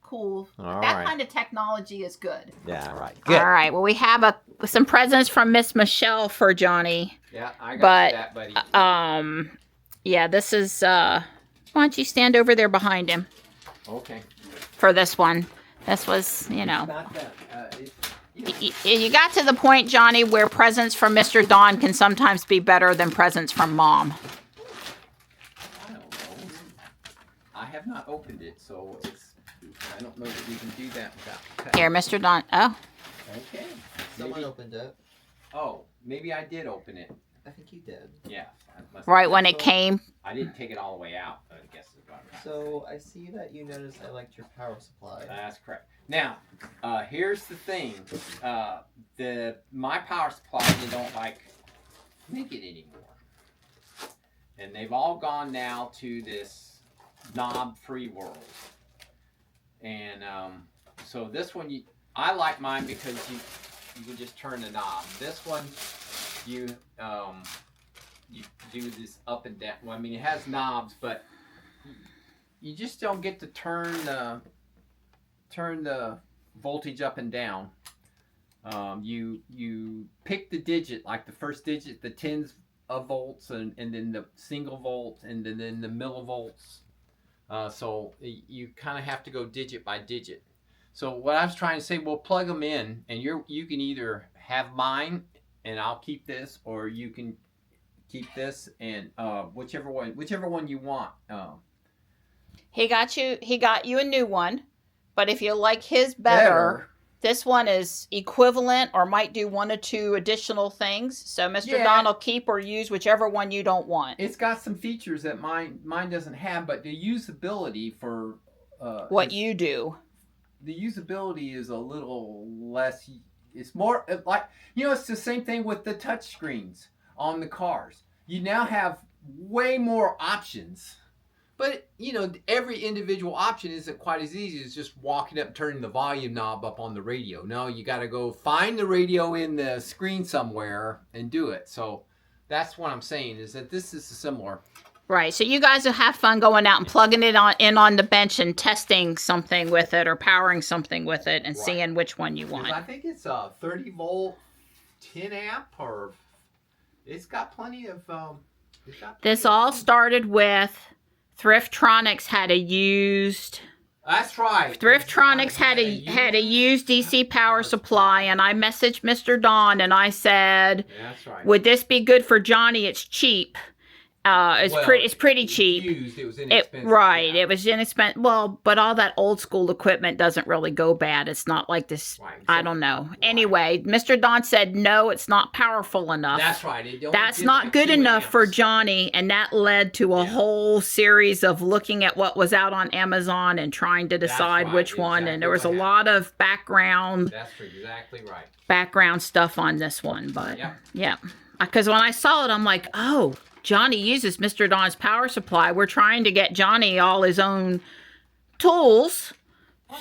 cool. All that right. kind of technology is good. Yeah, right. Good. All right. Well, we have some presents from Miss Michelle for Johnny. Yeah, I got that, buddy. Yeah, this is why don't you stand over there behind him? Okay. For this one. This was, you know. Not that, you got to the point, Johnny, where presents from Mr. Don can sometimes be better than presents from Mom. I don't know. I have not opened it, so I don't know that we can do that without. Here, Mr. Don. Oh. Okay. Someone opened it. Oh, maybe I did open it. I think you did. Yeah. Right when it came. I didn't take it all the way out, I guess. So I see that you noticed I liked your power supply. That's correct. Now, here's the thing. My power supply, they don't make it anymore. And they've all gone now to this knob-free world. And so this one, I like mine because you can just turn the knob. This one, you do this up and down. Well, I mean, it has knobs, but you just don't get to turn the voltage up and down. You pick the digit, like the first digit, the tens of volts, and then the single volt, and then the millivolts. So you kind of have to go digit by digit. So what I was trying to say, we'll plug them in, and you can either have mine, and I'll keep this, or you can keep this, and whichever one you want. He got you a new one, but if you like his better, this one is equivalent or might do one or two additional things. So Mr. Don will keep or use whichever one you don't want. It's got some features that mine doesn't have, but the usability for what you do. The usability is a little less. It's more like, it's the same thing with the touch screens on the cars. You now have way more options. But, every individual option isn't quite as easy as just walking up and turning the volume knob up on the radio. No, you got to go find the radio in the screen somewhere and do it. So that's what I'm saying, is that this is similar. Right. So you guys will have fun going out and plugging it in on the bench and testing something with it or powering something with it and seeing which one you want. I think it's a 30 volt, 10 amp, or it's got plenty of... This all started with... Thriftronics had a used That's right. Thrifttronics had a used DC power supply, and I messaged Mr. Don and I said, That's right. would this be good for Johnny? It's cheap. It's pretty cheap. Used, it was inexpensive. It was inexpensive. Well, but all that old school equipment doesn't really go bad. It's not like this. Right. I don't know. Right. Anyway, Mr. Don said no, it's not powerful enough. That's right. That's not good enough for Johnny, and that led to a whole series of looking at what was out on Amazon and trying to decide which one. And there was a lot of background. That's exactly right. Background stuff on this one, but yeah, because when I saw it, I'm like, oh. Johnny uses Mr. Don's power supply. We're trying to get Johnny all his own tools,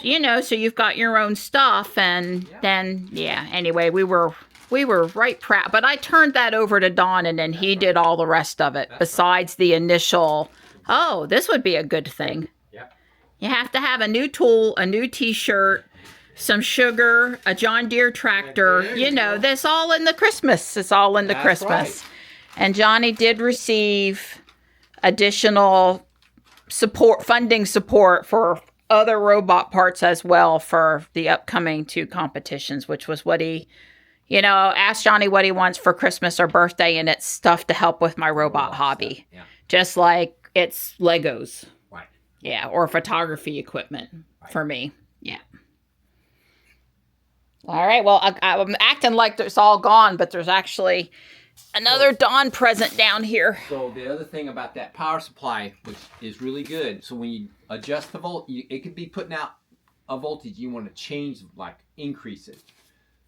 so you've got your own stuff. And then, anyway, we were right proud. But I turned that over to Don, and then he did all the rest of it, besides the initial, oh, this would be a good thing. Yep. You have to have a new tool, a new T-shirt, some sugar, a John Deere tractor. This all in the Christmas. It's all in the Christmas. Right. And Johnny did receive additional funding support for other robot parts as well for the upcoming 2 competitions, which was what he, asked Johnny what he wants for Christmas or birthday, and it's stuff to help with my robot hobby. Yeah. Just like it's Legos. Right. Yeah, or photography equipment for me. Yeah. All right, well, I'm acting like it's all gone, but there's actually... another Dawn present down here. So the other thing about that power supply, which is really good, so when you adjust the it could be putting out a voltage you want to change, like increase it.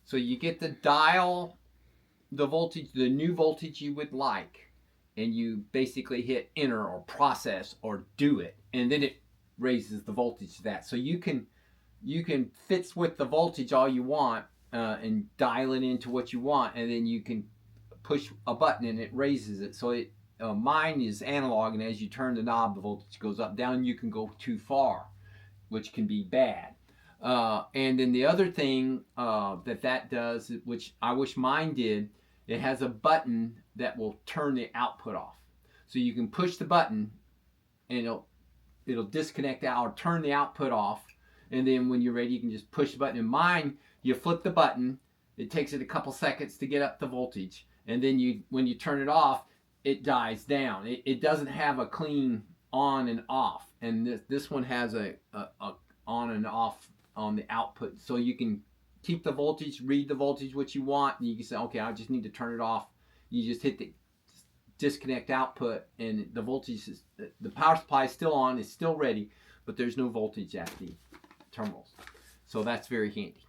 So you get to dial the voltage, the new voltage you would like, and you basically hit enter or process or do it, and then it raises the voltage to that. So you can fix with the voltage all you want and dial it into what you want, and then you can push a button and it raises it. So mine is analog, and as you turn the knob, the voltage goes up. Down, you can go too far, which can be bad. And then the other thing that does, which I wish mine did, it has a button that will turn the output off. So you can push the button and it'll disconnect out or turn the output off. And then when you're ready, you can just push the button. In mine, you flip the button. It takes it a couple seconds to get up the voltage. And then when you turn it off, it dies down. It doesn't have a clean on and off. And this one has a on and off on the output. So you can keep the voltage, read the voltage what you want, and you can say, okay, I just need to turn it off. You just hit the disconnect output, and the voltage the power supply is still on, it's still ready, but there's no voltage at the terminals. So that's very handy.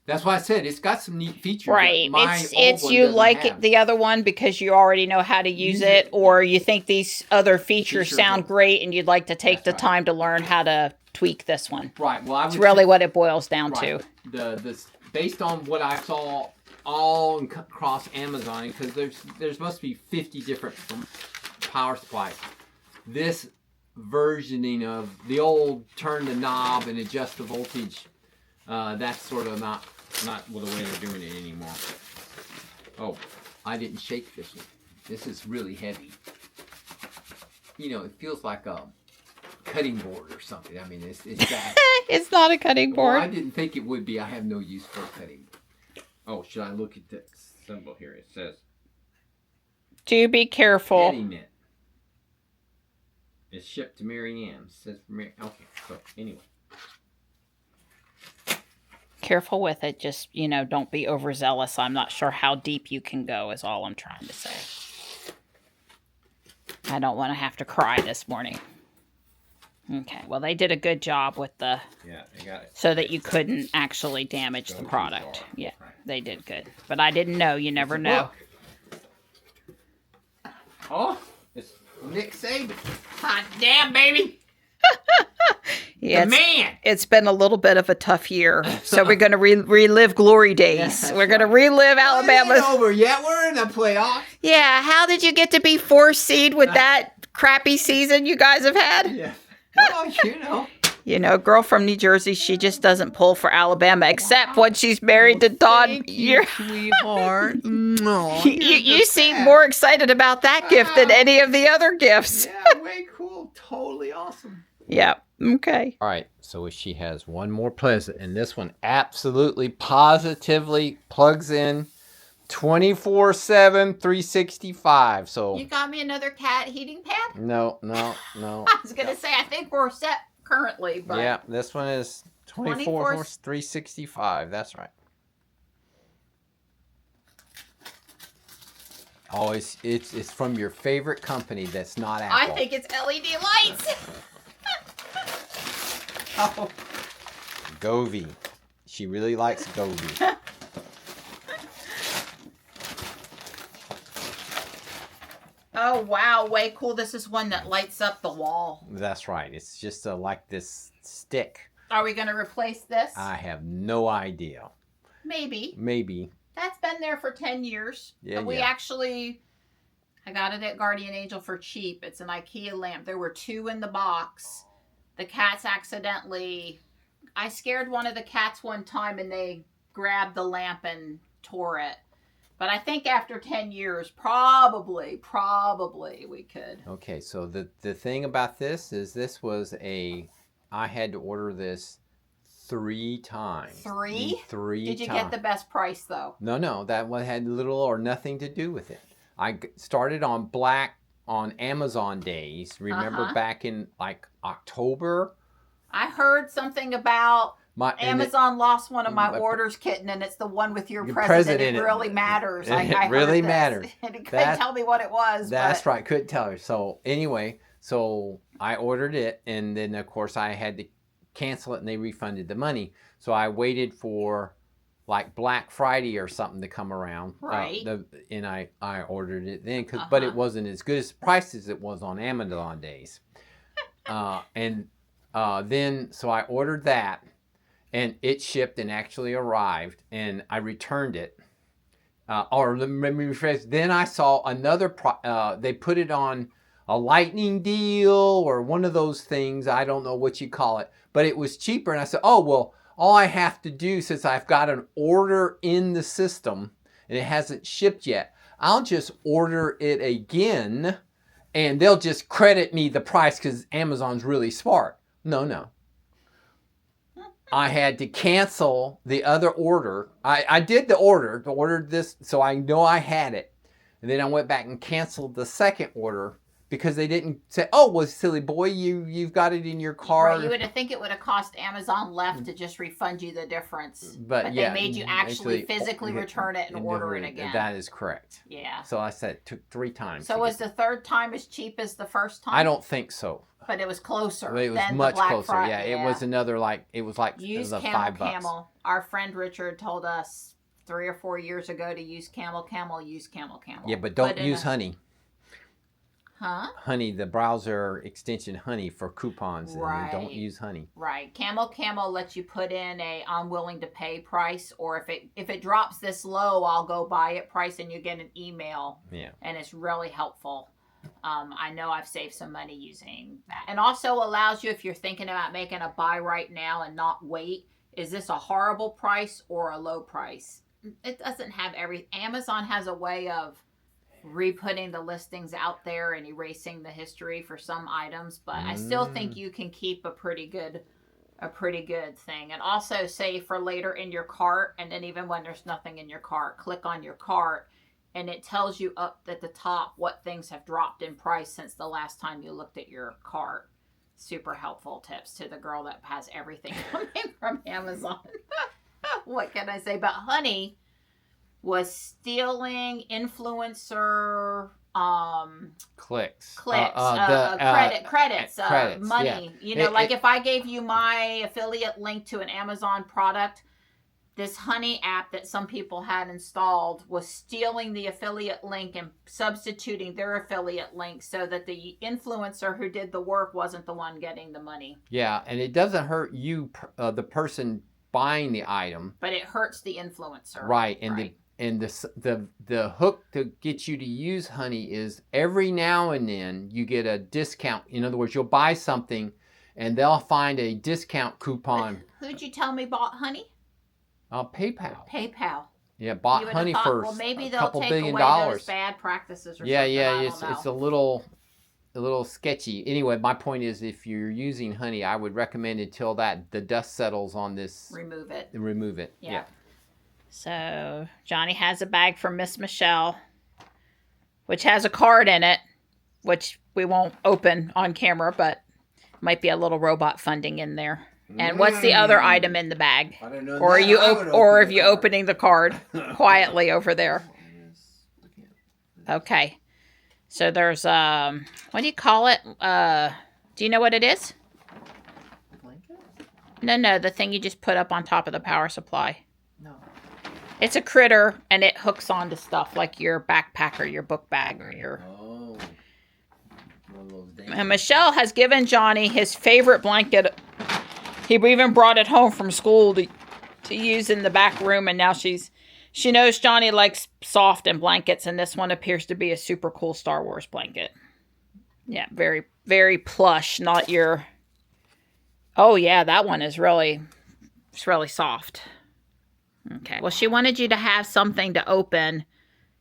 That's why I said it's got some neat features. Right. It's you like the other one because you already know how to use it, or you think these other features sound great and you'd like to take the time to learn how to tweak this one. Right. Well, it's really what it boils down to. Based on what I saw all across Amazon, because there's supposed to be 50 different power supplies. This versioning of the old turn the knob and adjust the voltage, that's sort of not the way they're doing it anymore. Oh, I didn't shake this one. This is really heavy. It feels like a cutting board or something. I mean, it's that. It's not a cutting board. Well, I didn't think it would be. I have no use for a cutting board. Oh, should I look at the symbol here? It says, do be careful. Eddie Mint. It's shipped to Mary Ann. It says for Mary. Okay, so anyway. Careful with it. Just, don't be overzealous. I'm not sure how deep you can go is all I'm trying to say. I don't want to have to cry this morning. Okay, well, they did a good job with the... Yeah, they got it. So that you couldn't actually damage the product. Yeah, they did good. But I didn't know. You never know. Oh, it's Nick Saban. Hot damn, baby. Yeah, it's been a little bit of a tough year, so we're going to relive glory days. We're going to relive Alabama. It ain't over yet. We're in the playoffs. Yeah, how did you get to be 4th seed with that crappy season you guys have had? Yeah, well, a girl from New Jersey, she just doesn't pull for Alabama, except when she's married to Don. Thank you, sweetheart. No, you seem more excited about that gift than any of the other gifts. Yeah, way cool. Totally awesome. Yeah. Okay. All right, so she has one more present, and this one absolutely positively plugs in 24/7, 365. So You got me another cat heating pad? no. I was gonna say I think we're set currently, but Yeah, this one is 24 24 365. That's right. Oh, it's from your favorite company that's not Apple. I think it's LED lights. Oh. Govee. She really likes Govee. Oh wow, way cool. This is one that lights up the wall. That's right. It's just like this stick. Are we gonna replace this? I have no idea. Maybe. Maybe. That's been there for 10 years. Yeah, We yeah. actually, I got it at Guardian Angel for cheap. It's an IKEA lamp. There were 2 in the box. The cats accidentally, I scared one of the cats one time and they grabbed the lamp and tore it. But I think after 10 years, probably we could. Okay, so the thing about this is I had to order this 3 times. 3? 3 Did you times. get the best price though? No, that one had little or nothing to do with it. I started on Amazon days. Remember back in like October? I heard something about Amazon lost one of my my- orders, kitten, and it's the one with your Your president. president, It really matters. it I really heard this. matters. And he couldn't tell me what it was. That's but right. Couldn't tell her. So anyway, so I ordered it, and then of course I had to cancel it, and they refunded the money. So I waited for like Black Friday or something to come around. Right. And I ordered it then, but it wasn't as good as price as it was on Amazon days. Then so I ordered that, and it shipped and actually arrived, and I returned it. Or let me rephrase. Then I saw another. They put it on a lightning deal or one of those things. I don't know what you call it, but it was cheaper. And I said, oh well, all I have to do, since I've got an order in the system and it hasn't shipped yet, I'll just order it again, and they'll just credit me the price because Amazon's really smart. No. I had to cancel the other order. I did ordered this, so I know I had it. And then I went back and canceled the second order because they didn't say, oh, well, silly boy, you've got it in your card. Right, you would think it would have cost Amazon left to just refund you the difference. But they made you actually physically return it and order it again. That is correct. Yeah. So I said it took 3 times. So was the third time as cheap as the first time? I don't think so. But it was closer. It was than much the Black closer. Friday. Yeah, it was another it was like use the Camel $5. Camel. Our friend Richard told us 3 or 4 years ago to use Camel Camel. Use Camel Camel. Yeah, but don't use Honey. Huh? Honey, the browser extension Honey for coupons. Right. And don't use Honey. Right. Camel Camel lets you put in a I'm willing to pay price, or if it drops this low, I'll go buy it price, and you get an email. Yeah. And it's really helpful. I know I've saved some money using that. And also allows you, if you're thinking about making a buy right now and not wait, is this a horrible price or a low price? It doesn't have Amazon has a way of re-putting the listings out there and erasing the history for some items, but I still think you can keep a pretty good thing. And also save for later in your cart, and then even when there's nothing in your cart, click on your cart and it tells you up at the top what things have dropped in price since the last time you looked at your cart. Super helpful tips to the girl that has everything coming from Amazon. What can I say? But Honey was stealing influencer clicks, credits, money. Yeah. Like if I gave you my affiliate link to an Amazon product, this Honey app that some people had installed was stealing the affiliate link and substituting their affiliate link so that the influencer who did the work wasn't the one getting the money. Yeah, and it doesn't hurt you, the person buying the item, but it hurts the influencer. Right, and the hook to get you to use Honey is every now and then you get a discount. In other words, you'll buy something and they'll find a discount coupon. Who'd you tell me bought Honey? PayPal. Yeah, bought Honey for maybe a they'll couple take $billion. Those bad practices or something. Yeah, it's a little. a little sketchy. Anyway, my point is, if you're using honey, I would recommend until the dust settles on this. Remove it. Remove it. Yeah. So Johnny has a bag from Miss Michelle, which has a card in it, which we won't open on camera, but might be a little robot funding in there. And what's the other item in the bag? I don't know. Or are you are you opening the card quietly over there? Okay. So there's what do you call it? Do you know what it is? Blanket? No, the thing you just put up on top of the power supply. No. It's a critter and it hooks onto stuff like your backpack or your book bag or your Oh. One of those days. And Michelle has given Johnny his favorite blanket. He even brought it home from school to use in the back room, and now she knows Johnny likes soft and blankets, and this one appears to be a super cool Star Wars blanket. Yeah, very, very plush, not your... Oh, yeah, that one is really soft. Okay, well, she wanted you to have something to open,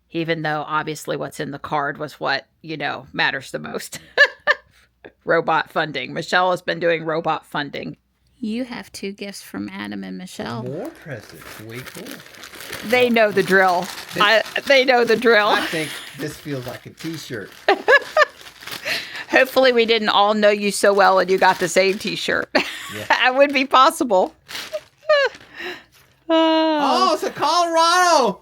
even though obviously what's in the card was what, matters the most. Robot funding. Michelle has been doing robot funding. You have 2 gifts from Adam and Michelle. More presents. Way cool. They know the drill. They know the drill. I think this feels like a t-shirt. Hopefully we didn't all know you so well and you got the same t-shirt. Yeah. That would be possible. Oh, it's a Colorado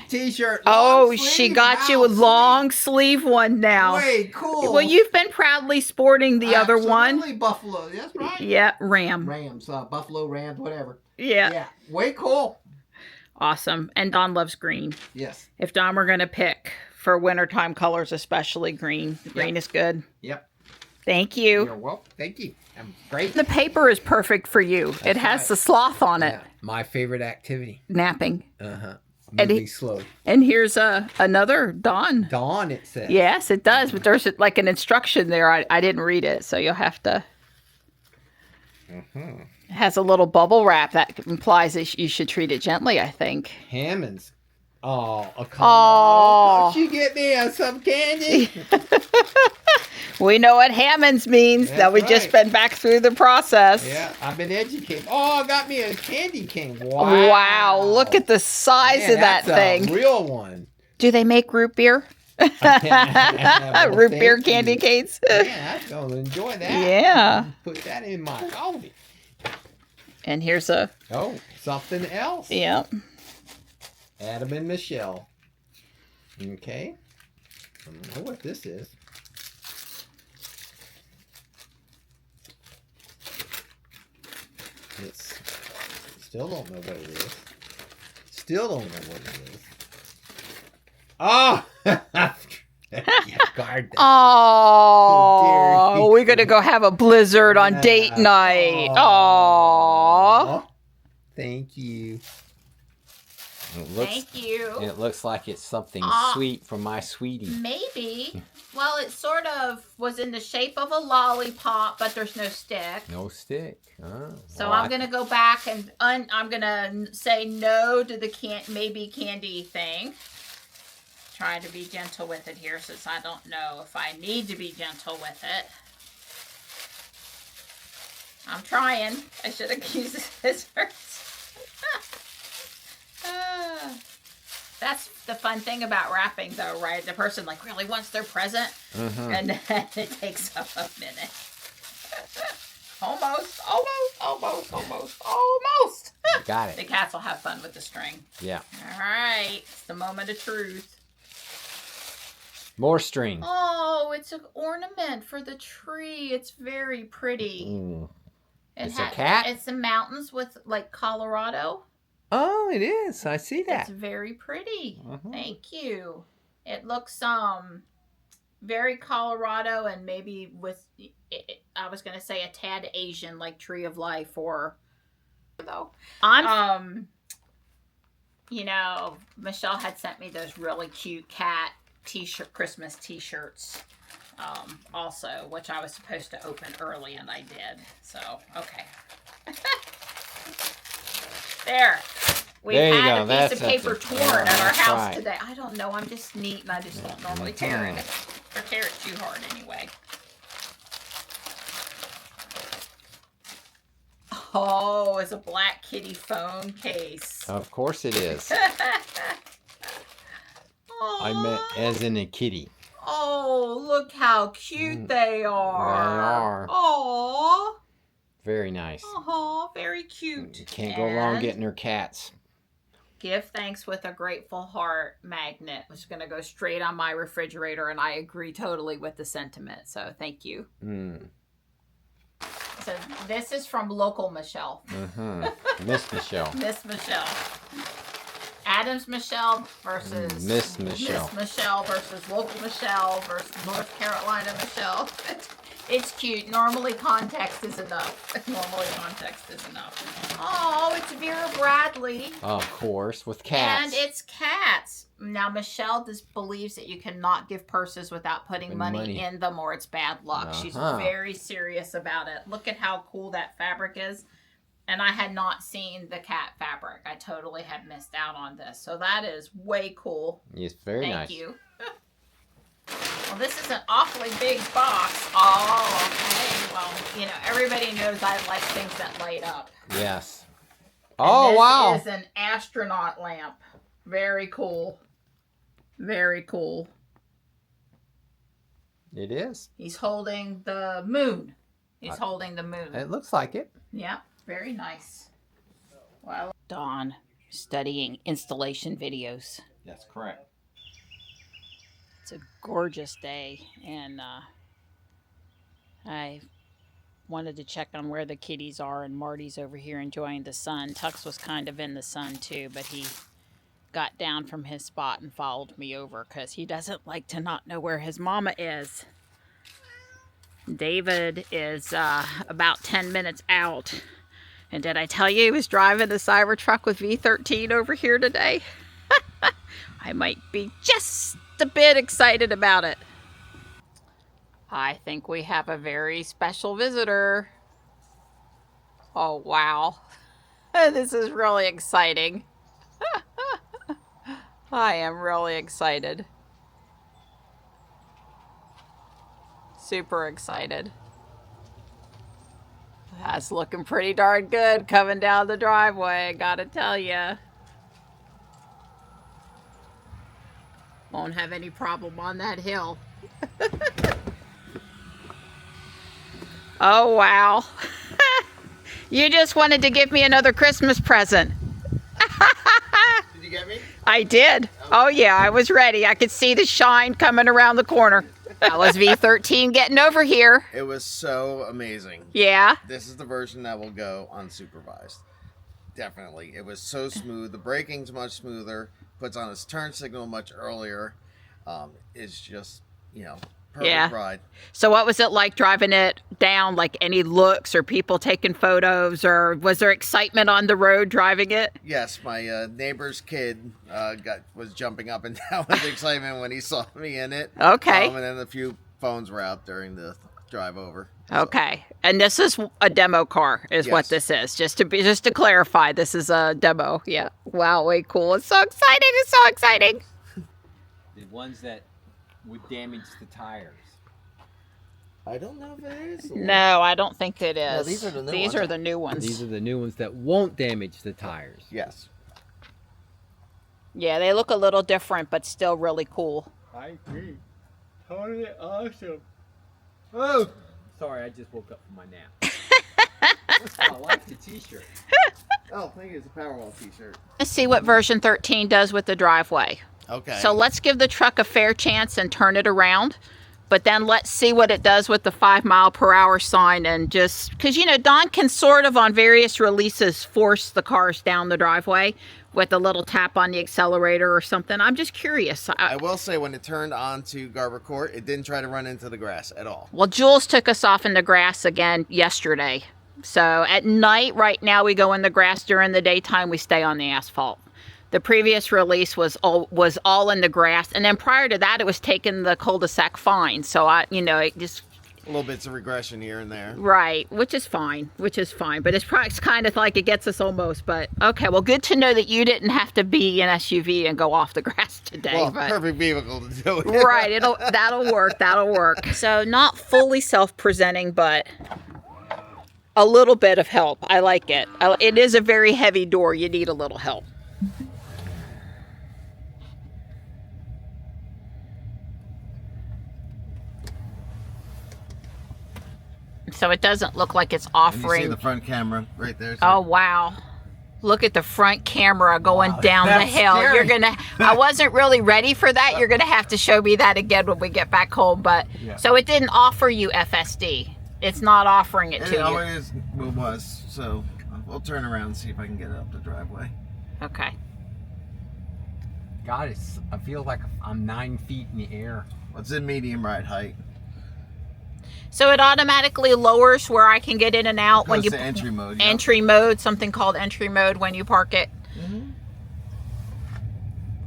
t-shirt. Oh, Long she sleeve. got you a long sleeve one now. Way cool. Well, you've been proudly sporting the other one. Absolutely, Buffalo. That's right. Yeah, Ram. Rams, Buffalo Rams, whatever. Yeah. Yeah. Way cool. Awesome. And Don loves green. Yes. If Don were going to pick for wintertime colors, especially green, green is good. Yep. Thank you. You're welcome. Thank you. Great. The paper is perfect for you. It has right. the sloth on it. Yeah. My favorite activity. Napping. Uh-huh. And Moving slow. And here's another Dawn. Dawn, it says. Yes, it does. But there's like an instruction there. I didn't read it, so you'll have to. Mm-hmm. It has a little bubble wrap that implies that you should treat it gently, I think. Hammond's. Oh, a Colorado. Oh. Don't you get me some candy? We know what Hammond's means. That's That we've just right. been back through the process. Yeah, I've been educated. Oh, I got me a candy cane. Wow. Wow, look at the size Man, of that that's thing. a real one. Do they make root beer? Well, Root beer thank candy you. canes? Yeah, I'm going to enjoy that. Yeah. Put that in my coffee. And here's a... Oh, something else. Yeah. Adam and Michelle. Okay. I don't know what this is. It's still don't know what it is. Still don't know what it is. Oh! Guard that. Oh, dear. we're going to go have a blizzard on date night. Oh. Thank you. you. It looks like it's something sweet from my sweetie. Maybe. Well, it sort of was in the shape of a lollipop, but there's no stick. No stick. Oh, So well, I'm going to go back and I'm going to say no to the maybe candy thing. Try to be gentle with it here since I don't know if I need to be gentle with it. I'm trying. I should have used the scissors. That's the fun thing about wrapping though, right? The person like really wants their present and then it takes up a minute. Almost. got The it. cats will have fun with the string. Yeah. All right. It's the moment of truth. More string. Oh, it's an ornament for the tree. It's very pretty. Mm. It It's a cat? It's the mountains with like Colorado. Oh, it is. I see that. It's very pretty. Mhm. Thank you. It looks very Colorado and maybe with I was gonna say a tad Asian like Tree of Life or though. Michelle had sent me those really cute cat t-shirt Christmas t-shirts also, which I was supposed to open early and I did. So okay. There. We've There you had go. a That's piece of paper something. torn Yeah, at our that's house right. today. I don't know. I'm just neat and I just don't normally tear it. tear it too hard anyway. Oh, it's a black kitty phone case. Of course it is. I meant as in a kitty. Oh, look how cute they are. They are. Oh. Very nice. Oh, very cute. You can't go wrong getting her cats. Give thanks with a grateful heart magnet, which is going to go straight on my refrigerator, and I agree totally with the sentiment. So thank you. So this is from local Michelle. Miss Michelle. Miss Michelle. Adams Michelle versus Miss Michelle. Miss Michelle versus local Michelle versus North Carolina Michelle. It's cute. Normally context is enough. Oh, it's Vera Bradley. Of course, with cats. And it's cats. Now, Michelle believes that you cannot give purses without putting money in them or it's bad luck. She's very serious about it. Look at how cool that fabric is. And I had not seen the cat fabric. I totally had missed out on this. So that is way cool. Yes, very nice. Thank you. Well, this is an awfully big box. Oh, okay. Well, you know, everybody knows I like things that light up. Yes. And wow. This is an astronaut lamp. Very cool. Very cool. It is. He's holding the moon. He's holding the moon. It looks like it. Yeah, very nice. Well, Dawn studying installation videos. That's correct. It's a gorgeous day, and I wanted to check on where the kitties are, and Marty's over here enjoying the sun. Tux was kind of in the sun too, but he got down from his spot and followed me over because he doesn't like to not know where his mama is. David is about 10 minutes out. And did I tell you he was driving the Cybertruck with V13 over here today? I might be just a bit excited about it. I think we have a very special visitor. Oh, wow. This is really exciting. I am really excited. Super excited. That's looking pretty darn good coming down the driveway, gotta tell ya. Won't have any problem on that hill. Oh, wow. You just wanted to give me another Christmas present. Did you get me? I did. Oh, yeah, I was ready. I could see the shine coming around the corner. That was V13 getting over here. It was so amazing. Yeah. This is the version that will go unsupervised. Definitely. It was so smooth. The braking's much smoother. Puts on its turn signal much earlier. It's just, perfect ride. So what was it like driving it down? Like any looks or people taking photos, or was there excitement on the road driving it? Yes, my neighbor's kid was jumping up and down with excitement when he saw me in it. Okay. And then a few phones were out during the drive over. Okay. And this is a demo car is what this is. Just to clarify, this is a demo. Yeah. Wow, way cool. It's so exciting. It's so exciting. The ones that would damage the tires. I don't know if it is. No, I don't think it is. No, these are the new These ones. are the new ones. These are the new ones that won't damage the tires. Yes. Yeah, they look a little different, but still really cool. I agree. Totally awesome. Oh! Sorry, I just woke up from my nap. I like the t-shirt. Oh, I think it's a Powerwall t-shirt. Let's see what version 13 does with the driveway. Okay. So let's give the truck a fair chance and turn it around. But then let's see what it does with the 5-mile-per-hour sign, and just because, Don can sort of on various releases force the cars down the driveway with a little tap on the accelerator or something. I'm just curious. I will say when it turned onto Garber Court, it didn't try to run into the grass at all. Well, Jules took us off in the grass again yesterday. So at night, right now, we go in the grass. During the daytime, we stay on the asphalt. The previous release was all in the grass, and then prior to that, it was taking the cul-de-sac fine. So it little bits of regression here and there. Right, which is fine, but it's kind of like it gets us almost, but okay, well, good to know that you didn't have to be an SUV and go off the grass today. Well, but, perfect vehicle to do it. right, that'll work. So not fully self-presenting, but a little bit of help. I like it. It is a very heavy door. You need a little help. So it doesn't look like it's offering. And you see the front camera right there. Oh, wow. Look at the front camera going down the hill. Scary. I wasn't really ready for that. You're going to have to show me that again when we get back home. But so it didn't offer you FSD. It's not offering it to you. Oh, it was. So we'll turn around and see if I can get it up the driveway. Okay. God, I feel like I'm 9 feet in the air. It's in medium ride height. So it automatically lowers where I can get in and out when you to entry mode. Entry mode, something called entry mode when you park it. Mm-hmm.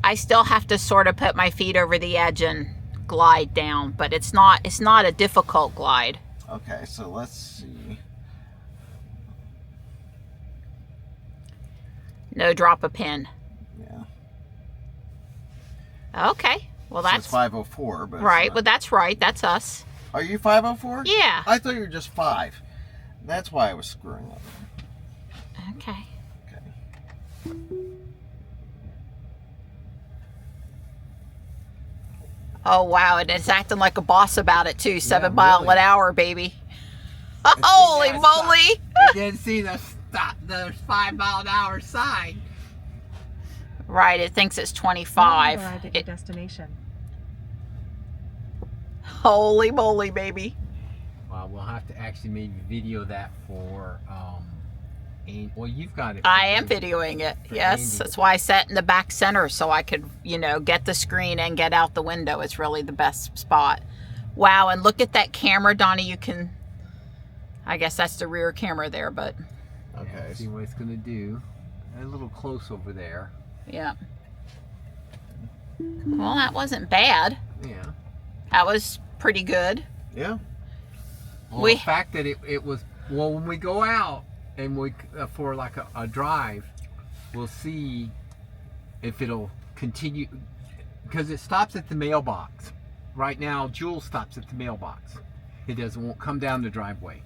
I still have to sort of put my feet over the edge and glide down, but it's not a difficult glide. Okay, so let's see. No drop a pin. Yeah. Okay. Well, So that's it's 504, but right. Well, that's right. That's us. Are you 504? Yeah. I thought you were just 5. That's why I was screwing up. Okay. Okay. Oh, wow. And it's acting like a boss about it, too. 7 mile really. an hour, baby. Holy moly. I didn't see the 5 mile an hour sign. Right. It thinks it's 25. Arrived at your destination. Holy moly, baby. Well, we'll have to actually maybe video that for, well, you've got it. I am videoing it. Yes. Andy. That's why I sat in the back center so I could, get the screen and get out the window. It's really the best spot. Wow. And look at that camera, Donnie. I guess that's the rear camera there, but Okay. See what it's going to do. A little close over there. yeah. Well, that wasn't bad. Yeah. That was pretty good. Yeah. Well, We- the fact that it was, well, when we go out and we for like a drive, we'll see if it'll continue, because it stops at the mailbox. Right now, Jules stops at the mailbox. Won't come down the driveway.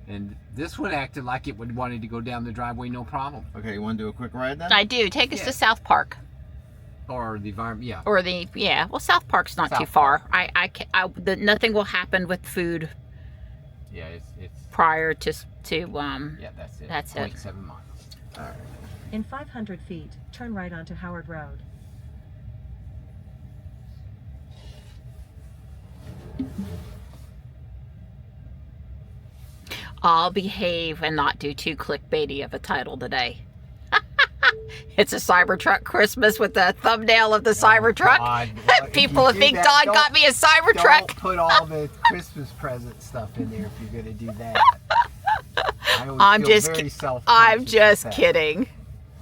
And this one acted like it wanted to go down the driveway, no problem. Okay, you want to do a quick ride then? I do. Take us Yeah. to South Park. Or the environment, yeah. Or well, South Park's not too South far. Nothing will happen with food Yeah, it's prior to yeah, that's it. That's it. 0.7 miles. All right. In 500 feet, turn right onto Howard Road. I'll behave and not do too clickbaity of a title today. It's a Cybertruck Christmas with the thumbnail of the Cybertruck. God, well, if People you will do think that, Don got me a Don't Cybertruck. put all the Christmas present stuff in there if you're going to do that. I always I'm feel just very ki- self-conscious I'm with just that. kidding.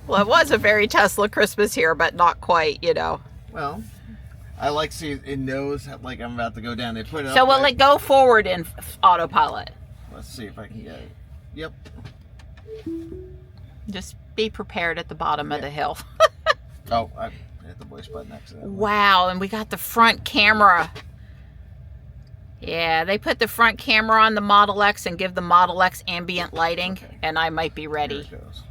Well, it was a very Tesla Christmas here, but not quite, Well, I like seeing it knows like I'm about to go down. They put it So up will right- it go forward in autopilot? Let's see if I can get it. Yep. Just be prepared at the bottom of the hill. Oh, I hit the voice button accidentally. Wow, and we got the front camera. Yeah, they put the front camera on the Model X and give the Model X ambient lighting, Okay. and I might be Here ready. it goes.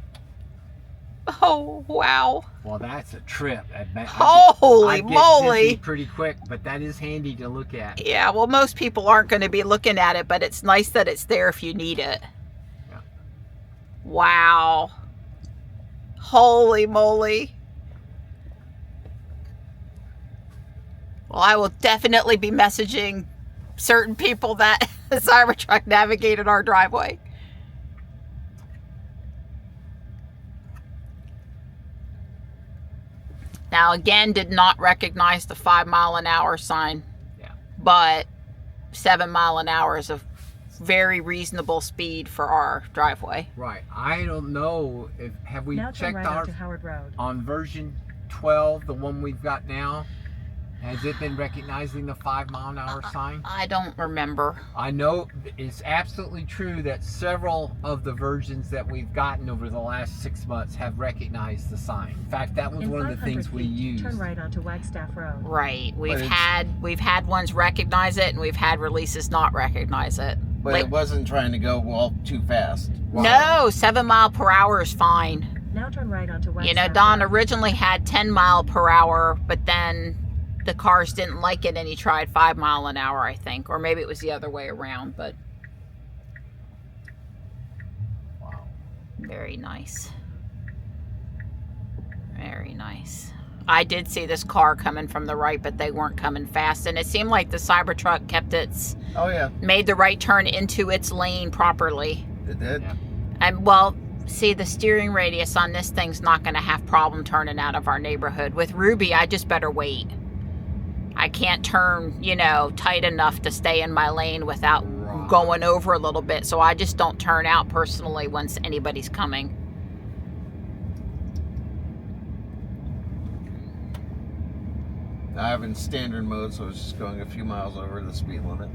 Oh, wow. Well, that's a trip. Holy I get moly. dizzy pretty quick, but that is handy to look at. Yeah, well, most people aren't going to be looking at it, but it's nice that it's there if you need it. Yeah. Wow. Holy moly. Well, I will definitely be messaging certain people that the Cybertruck navigated our driveway. Now, again, did not recognize the 5 mile an hour sign. Yeah. But 7 mile an hour is a very reasonable speed for our driveway. Right. I don't know have we Now turn checked right our onto Howard Road. on version 12, the one we've got now. Has it been recognizing the 5-mile-an-hour sign? I don't remember. I know it's absolutely true that several of the versions that we've gotten over the last 6 months have recognized the sign. In fact, that was In one of the 500 things we feet, used. turn right onto Wagstaff Road. Right. We've it's- had ones recognize it, and we've had releases not recognize it. But Like- it wasn't trying to go well too fast. No, 7 mile per hour is fine. Now turn right onto Wagstaff You know, Don Road. originally had 10 mile per hour, but then the cars didn't like it and he tried 5 mile an hour, I think. Or maybe it was the other way around, but Wow. very nice. Very nice. I did see this car coming from the right, but they weren't coming fast. And it seemed like the Cybertruck kept Oh yeah, made the right turn into its lane properly. it did. Yeah. And well, see, the steering radius on this thing's not going to have problem turning out of our neighborhood. With Ruby, I just better wait. I can't turn, you know, tight enough to stay in my lane without Right. going over a little bit. So I just don't turn out personally once anybody's coming. I have in standard mode, so it's just going a few miles over the speed limit.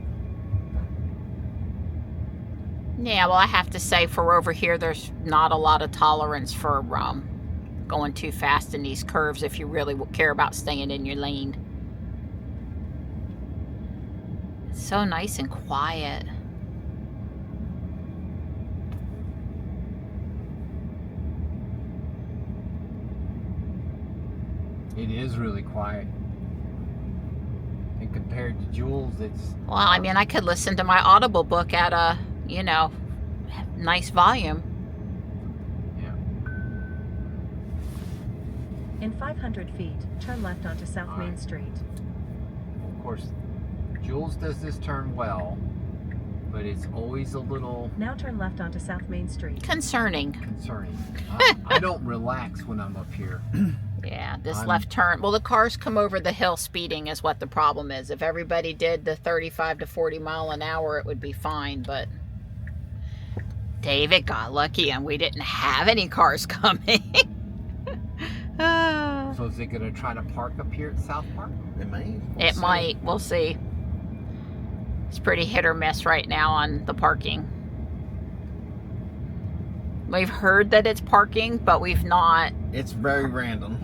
Yeah, well, I have to say for over here, there's not a lot of tolerance for going too fast in these curves if you really care about staying in your lane. It's so nice and quiet. It is really quiet. And compared to Jules, it's... Well, I mean, I could listen to my Audible book at a, you know, nice volume. In 500 feet, turn left onto South Main Alright. Street. Of course, Jules does this turn well, but it's always a little Now turn left onto South Main Street. Concerning. concerning. I don't relax when I'm up here. Yeah, this I'm- left turn. Well, the cars come over the hill speeding is what the problem is. If everybody did the 35 to 40 mile an hour, it would be fine, but David got lucky and we didn't have any cars coming. So is it going to try to park up here at South Park? It may. It might. We'll see. It's pretty hit or miss right now on the parking. We've heard that it's parking, but we've not It's very random.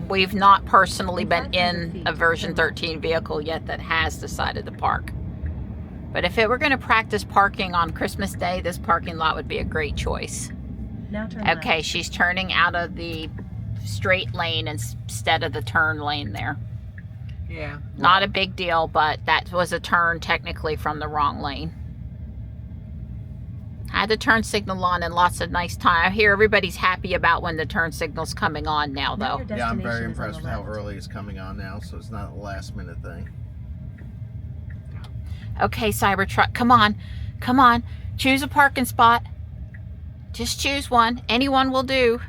personally been 500 in feet, a version turn left. 13 vehicle yet that has decided to park. But if it were going to practice parking on Christmas Day, this parking lot would be a great choice. Now turn Okay, left. she's turning out of the straight lane instead of the turn lane there. Yeah. Not a big deal, but that was a turn technically from the wrong lane. I had the turn signal on and lots of nice time. I hear everybody's happy about when the turn signal's coming on now, Now though. your Yeah, I'm destination very is on impressed the with how left. early it's coming on now, so it's not a last minute thing. Okay, Cybertruck, come on. Come on. Choose a parking spot. Just choose one. Anyone will do.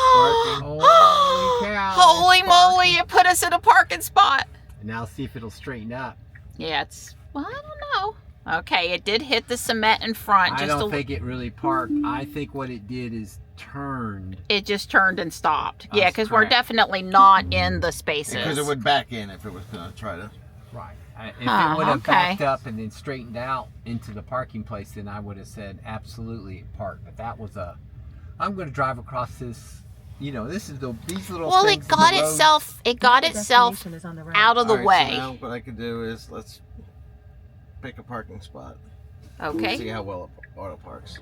Holy cow, Holy it's moly, parking. it put us in a parking spot. Now see if it'll straighten up. Yeah, it's, well, I don't know. Okay, it did hit the cement in front. I Just don't a, think it really parked. I think what it did is turned. it just turned and stopped. Yeah, That's because we're correct. definitely not in the spaces. Because it would back in if it was going to try to. Right. If Huh, it would have okay. backed up and then straightened out into the parking place, then I would have said absolutely it parked. But that was a. I'm going to drive across this. You know, this is these little. Well, things it in got the road. itself. It Now got your itself destination is on the right. out of the Alright, way. So now what I could do is let's pick a parking spot. See Okay. how well it auto parks.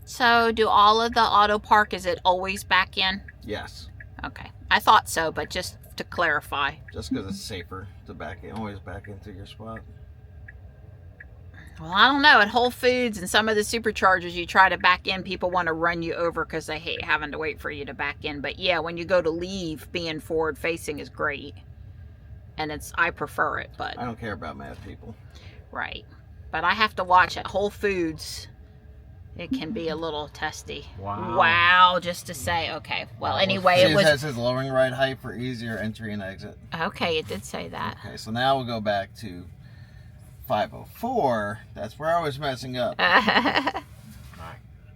So, do all of the auto park? Is it always back in? Yes, Okay, I thought so, but just to clarify. just because it's safer to back in, always back into your spot. Well, I don't know. At Whole Foods and some of the superchargers, you try to back in, people want to run you over because they hate having to wait for you to back in. But yeah, when you go to leave, being forward facing is great. And I prefer it, but I don't care about mad people. right. But I have to watch at Whole Foods. It can be a little testy. Wow. Wow, just to say, okay. Well, anyway, See, it it was says lowering ride height for easier entry and exit. okay. It did say that. Okay, so now we'll go back to 504. That's where I was messing up.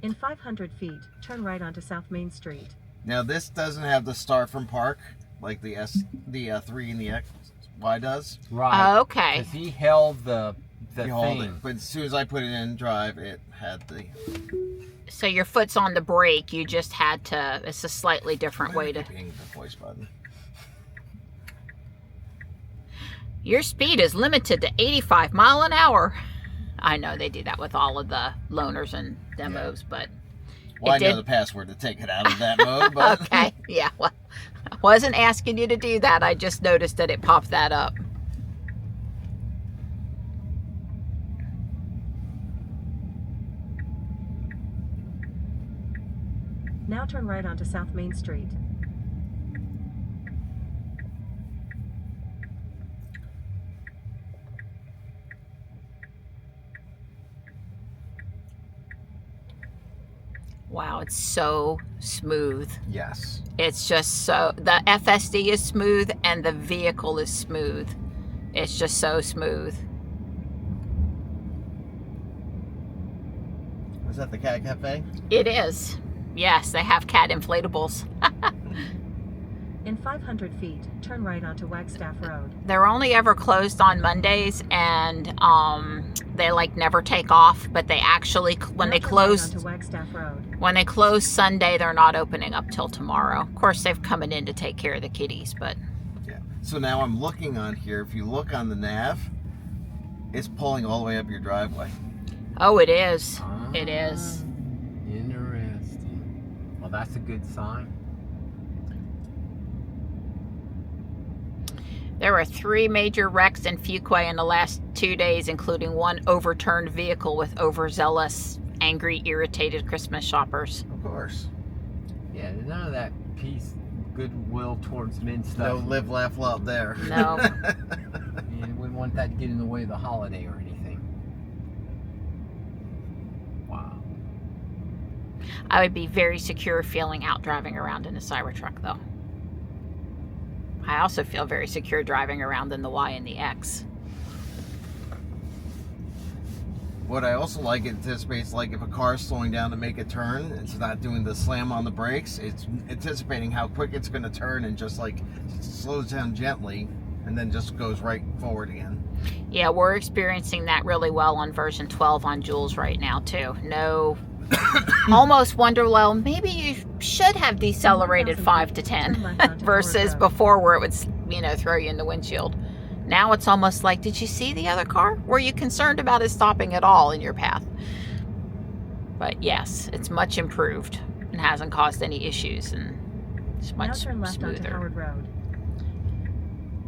In 500 feet, turn right onto South Main Street. Now this doesn't have the start from park like the 3 and the XY does. Right. Oh, okay. Because he held the You hold thing. it, but as soon as I put it in drive, it had the. So your foot's on the brake. You just had to. It's a slightly different way to. Hitting the voice button. Your speed is limited to 85 mile an hour. I know they do that with all of the loaners and demos, but Well, I know did. the password to take it out of that mode, but Okay, yeah. Well, I wasn't asking you to do that. I just noticed that it popped that up. Now turn right onto South Main Street. Wow, it's so smooth. Yes. It's just so, the FSD is smooth and the vehicle is smooth. It's just so smooth. was that the Cat Cafe? It is. Yes, they have cat inflatables. In 500 feet, turn right onto Wagstaff Road. They're only ever closed on Mondays, and they like never take off. But they actually, when Now they turn close, right onto Wagstaff Road. when they close Sunday, they're not opening up till tomorrow. Of course, they've coming in to take care of the kitties, but Yeah. So now I'm looking on here. If you look on the nav, it's pulling all the way up your driveway. oh, it is. It is. Interesting. Well, that's a good sign. There were 3 major wrecks in Fuquay in the last 2 days, including one overturned vehicle with overzealous, angry, irritated Christmas shoppers. Of course. Yeah, none of that peace, goodwill towards men No stuff. live, laugh, love there. No. You wouldn't want that to get in the way of the holiday or anything. Wow. I would be very secure feeling out driving around in a Cybertruck, though. I also feel very secure driving around in the Y and the X. What I also like, it anticipates, like if a car is slowing down to make a turn, it's not doing the slam on the brakes. It's anticipating how quick it's going to turn and just like slows down gently and then just goes right forward again. Yeah, we're experiencing that really well on version 12 on Jules right now, too. No, almost wonder, well, maybe you should have decelerated 5 to 10 versus before where it would, throw you in the windshield. Now it's almost like, did you see the other car? Were you concerned about it stopping at all in your path? But yes, it's much improved and hasn't caused any issues, and it's Now much turn left onto smoother. Howard Road.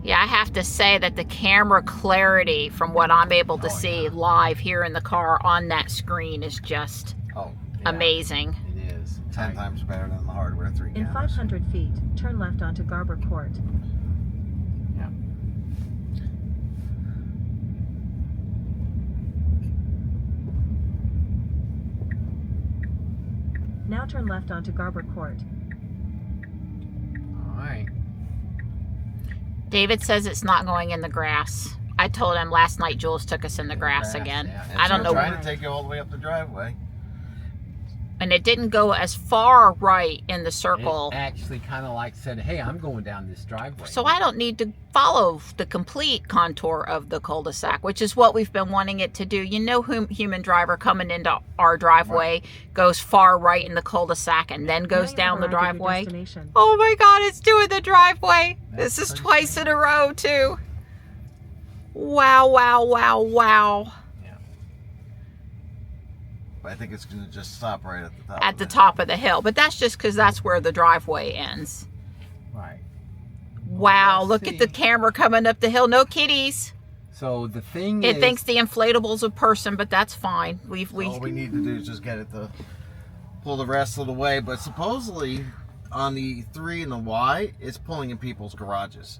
Yeah, I have to say that the camera clarity from what I'm able to see live here in the car on that screen is just Oh, amazing. It is. 10 times better than the hardware 3 In cameras. 500 feet, turn left onto Garber Court. Yeah. Now turn left onto Garber Court. All right. David says it's not going in the grass. I told him last night Jules took us in the grass again. Yeah. And I don't still know. trying to take you all the way up the driveway. And it didn't go as far right in the circle. It actually kind of like said, hey, I'm going down this driveway. So I don't need to follow the complete contour of the cul-de-sac, which is what we've been wanting it to do. You know, human driver coming into our driveway goes far right in the cul-de-sac and then goes Now you down the have arrived at your driveway. destination. Oh my God, it's doing the driveway. That's This is pretty twice in a row too. Wow, wow, wow, wow. But I think it's going to just stop right at the top. At the top of the hill. But that's just because that's where the driveway ends. Right. Wow, let's look see. at the camera coming up the hill. No kitties. So the thing It is, thinks the inflatable's a person, but that's fine. All we need to do is just get it to pull the rest of the way. But supposedly on the 3 and the Y, it's pulling in people's garages.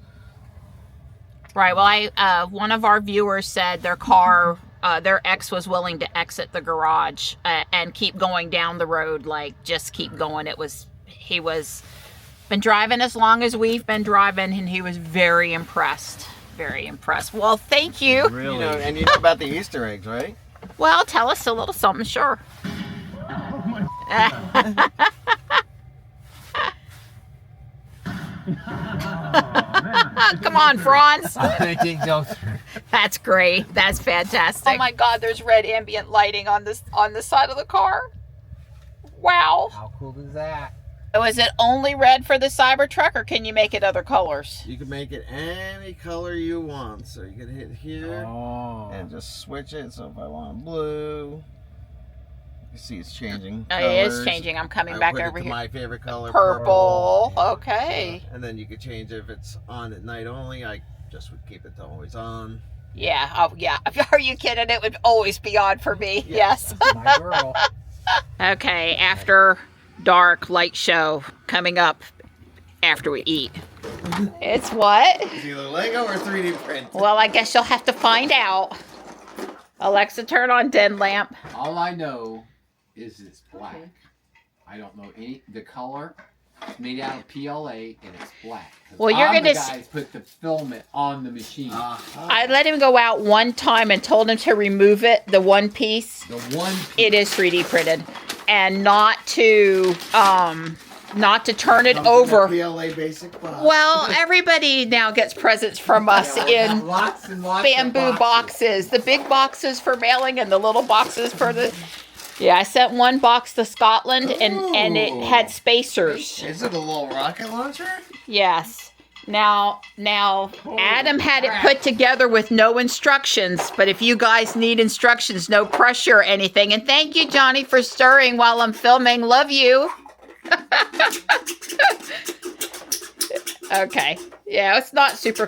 Right. Well, one of our viewers said their car, their ex was willing to exit the garage and keep going down the road, like just keep going. He was been driving as long as we've been driving, and he was very impressed. Very impressed. Well, thank you. really, And you know about the Easter eggs, right? Well, tell us a little something, sure. Oh my Come on, Franz. I didn't go through. That's great. That's fantastic. Oh my God, there's red ambient lighting on this on the side of the car. Wow. How cool is that? So is it only red for the Cybertruck, or can you make it other colors? You can make it any color you want. So you can hit here and just switch it. So if I want blue, you see it's changing. It is changing. I'm coming back put it over to here. my favorite color, Purple. Okay. And then you could change if it's on at night only. I just would keep it to always on. Yeah. Oh, yeah. Are you kidding? It would always be on for me. Yes. My girl. Okay. After dark light show coming up after we eat. It's what? It's either Lego or 3D print. Well, I guess you'll have to find out. Alexa, turn on den lamp. All I know is it's black. I don't know the color. It's made out of PLA and it's black. Well, you're the gonna guys put the filament on the machine. I let him go out one time and told him to remove it, the one piece. The one. It is 3D printed, and not to turn it over. PLA basic box. Well, everybody now gets presents from us in Lots and lots bamboo of boxes. The big boxes for mailing and the little boxes for the. Yeah, I sent one box to Scotland, and it had spacers. Is it a little rocket launcher? Yes. Now, Adam had it put together with no instructions, but if you guys need instructions, no pressure or anything. And thank you, Johnny, for stirring while I'm filming. Love you. Okay. Yeah, it's not super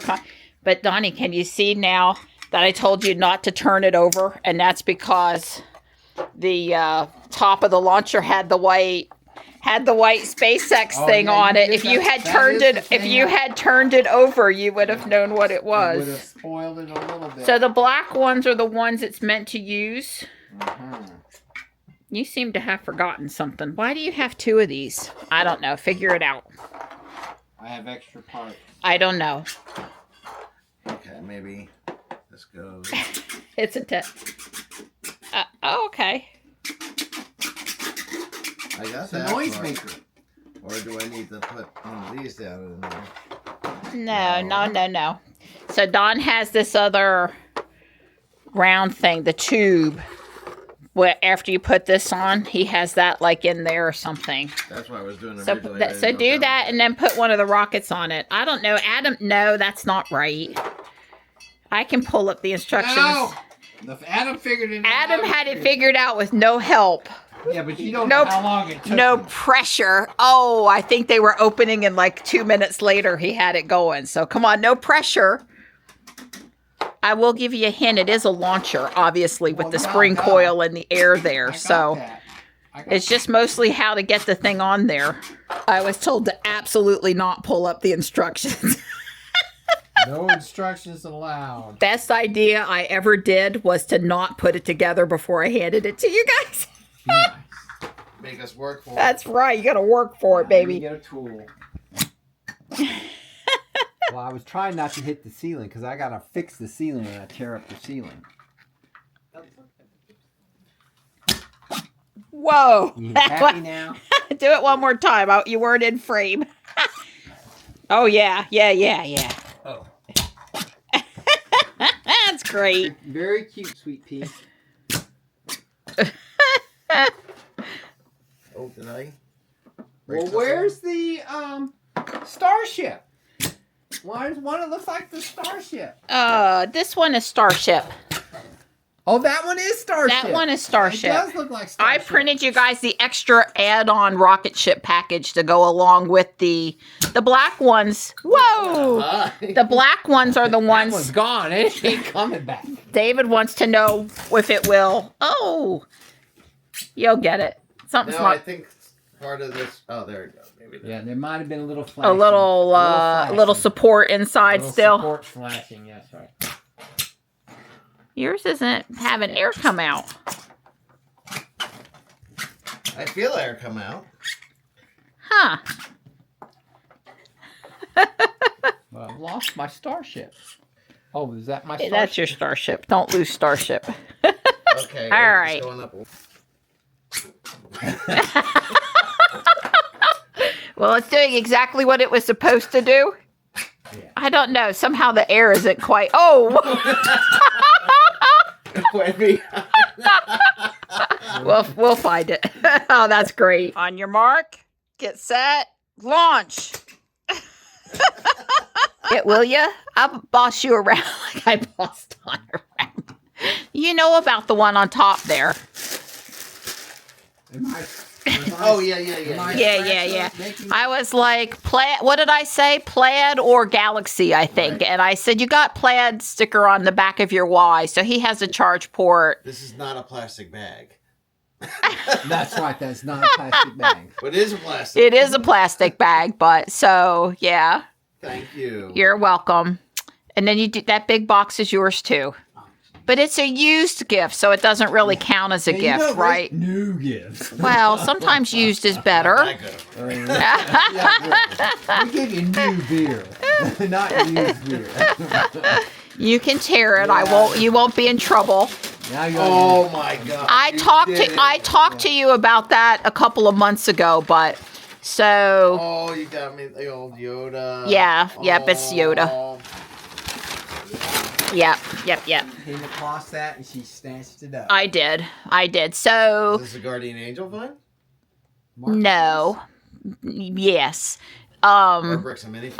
but Donnie, can you see now that I told you not to turn it over? And that's because the top of the launcher had the white SpaceX thing on it. If you had turned it over, you would have known what it was. Would have spoiled it a little bit. So the black ones are the ones it's meant to use. Uh-huh. You seem to have forgotten something. Why do you have two of these? I don't know. Figure it out. I have extra parts. I don't know. Okay, maybe this goes. It's a tip. Oh, okay. I got It's a that. noisemaker. Or do I need to put one of these down in there? No. So Don has this other round thing, the tube. Where after you put this on, he has that like in there or something. That's what I was doing So, originally. I so didn't know do if that and then put one of the rockets on it. I don't know. Adam, no, that's not right. I can pull up the instructions. No! Adam figured it out. Adam had it figured out with no help. Yeah, but you don't Nope. know how long it took. No him. pressure. Oh, I think they were opening and like 2 minutes later he had it going. So come on, no pressure. I will give you a hint. It is a launcher, obviously, with the spring coil in the air there. So it's just mostly how to get the thing on there. I was told to absolutely not pull up the instructions. No instructions allowed. Best idea I ever did was to not put it together before I handed it to you guys. Make us work for it. That's right. You got to work for it, baby. Get a tool. Well, I was trying not to hit the ceiling because I got to fix the ceiling when I tear up the ceiling. Whoa. You happy now? Do it one more time. You weren't in frame. Oh, yeah. Oh. That's great. Very cute, sweet pea. Oh, did I? Well, where's the starship? Why is one that looks like the starship? This one is Starship. Oh, that one is starship. That one is Starship. It does look like I starship. printed you guys the extra add-on rocket ship package to go along with the black ones. Whoa! The black ones are the That ones one's gone. It ain't coming back. David wants to know if it will. Oh, you'll get it. Something's No, I not. think part of this. Oh, there it goes. Maybe Yeah, there might have been a little A flashing. little flashing. support inside Little still. support flashing, yes, right. Yours isn't having air come out. I feel air come out. Huh. Well, I've lost my starship. Oh, is that my starship? That's your Starship. Don't lose Starship. Okay. All right. Going up. Well, it's doing exactly what it was supposed to do. Yeah. I don't know. Somehow the air isn't quite. Oh! We'll find it. Oh, that's great. On your mark, get set, launch. Will you? I'll boss you around like I bossed on around. You know about the one on top there. Oh, yeah. Yeah. I was like, what did I say? Plaid or Galaxy, I think. Right. And I said, you got Plaid sticker on the back of your Y. So he has a charge port. This is not a plastic bag. That's right. That's not a plastic bag. But it is a plastic. It is a plastic bag, but so, yeah. Thank you. You're welcome. And then that big box is yours too. But it's a used gift, so it doesn't really count as a gift, right? New gifts. Well, sometimes used is better. Not that good. We give you new beer, not used beer. You can tear it. You won't be in trouble. Now you're Oh my God. I talked to you about that a couple of months ago, but so Oh, you got me the old Yoda. yeah, yep, it's Yoda. Oh. Yep. came across that and she snatched it up. I did. So Is this a guardian angel vine? no. Yes. Or bricks and mini?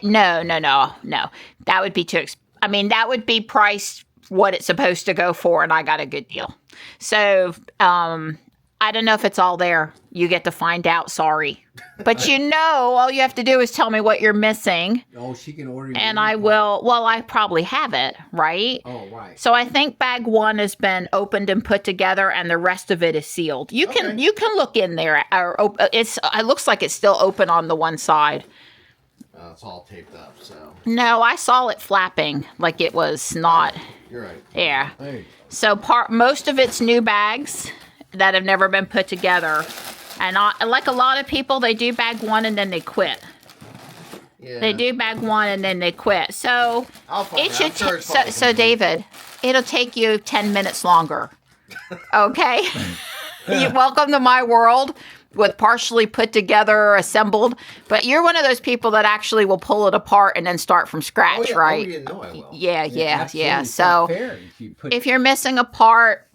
No. That would be too that would be priced what it's supposed to go for, and I got a good deal. So, I don't know if it's all there. You get to find out, sorry. But all you have to do is tell me what you're missing, Oh, she can order. and I will, I probably have it, right? Oh, right. So I think bag 1 has been opened and put together, and the rest of it is sealed. You can look in there. It looks like it's still open on the one side. It's all taped up, so. No, I saw it flapping like it was not. You're right. Yeah. Hey. So most of it's new bags that have never been put together, and like a lot of people, they do bag 1 and then they quit. Yeah. They do bag 1 and then they quit. So I'll find it should. I'm sure it's So David, it'll take you 10 minutes longer. Okay. Welcome to my world with partially put together, assembled. But you're one of those people that actually will pull it apart and then start from scratch, Oh, right? Oh, you know I will. Yeah. Absolutely. It's So not fair if you're missing a part,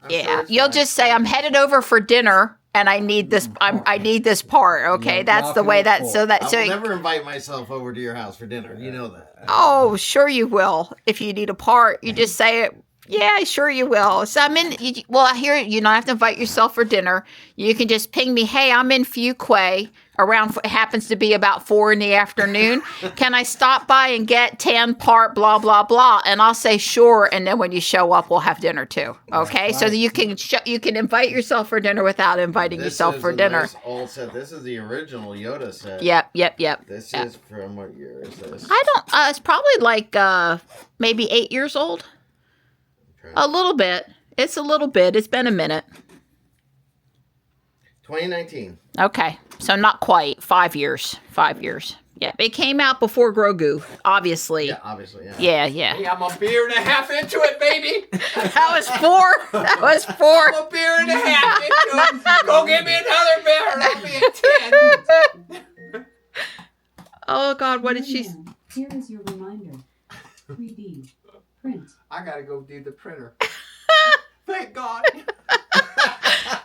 I'm sure yeah, it's you'll fine. just say, I'm headed over for dinner and I need this. I need this part. Okay, Yeah, that's the knock way it that. up So that. I So. will never invite myself over to your house for dinner. You know that. Oh, sure you will. If you need a part, you just say it. Yeah, sure you will. So I'm in. Here you don't have to invite yourself for dinner. You can just ping me. Hey, I'm in Fuquay. Around, it happens to be about 4 p.m. Can I stop by and get tan part? Blah blah blah. And I'll say sure. And then when you show up, we'll have dinner too. Okay, so that you can invite yourself for dinner without inviting yourself for dinner. Nice old set. This is the original Yoda set. Yep. This is from what year is this? I don't. It's probably like maybe 8 years old. Okay. A little bit. It's a little bit. It's been a minute. 2019. Okay. So not quite. 5 years. 5 years. Yeah. It came out before Grogu, obviously. Yeah, obviously. Yeah. Yeah. Hey, I'm a beer and a half into it, baby. That was 4. That was 4. I'm a beer and a half into it. Go give me another beer and I'll be at 10. Oh, God. What did she... Here is your reminder. 3D. Print. I gotta go do the printer. Thank God.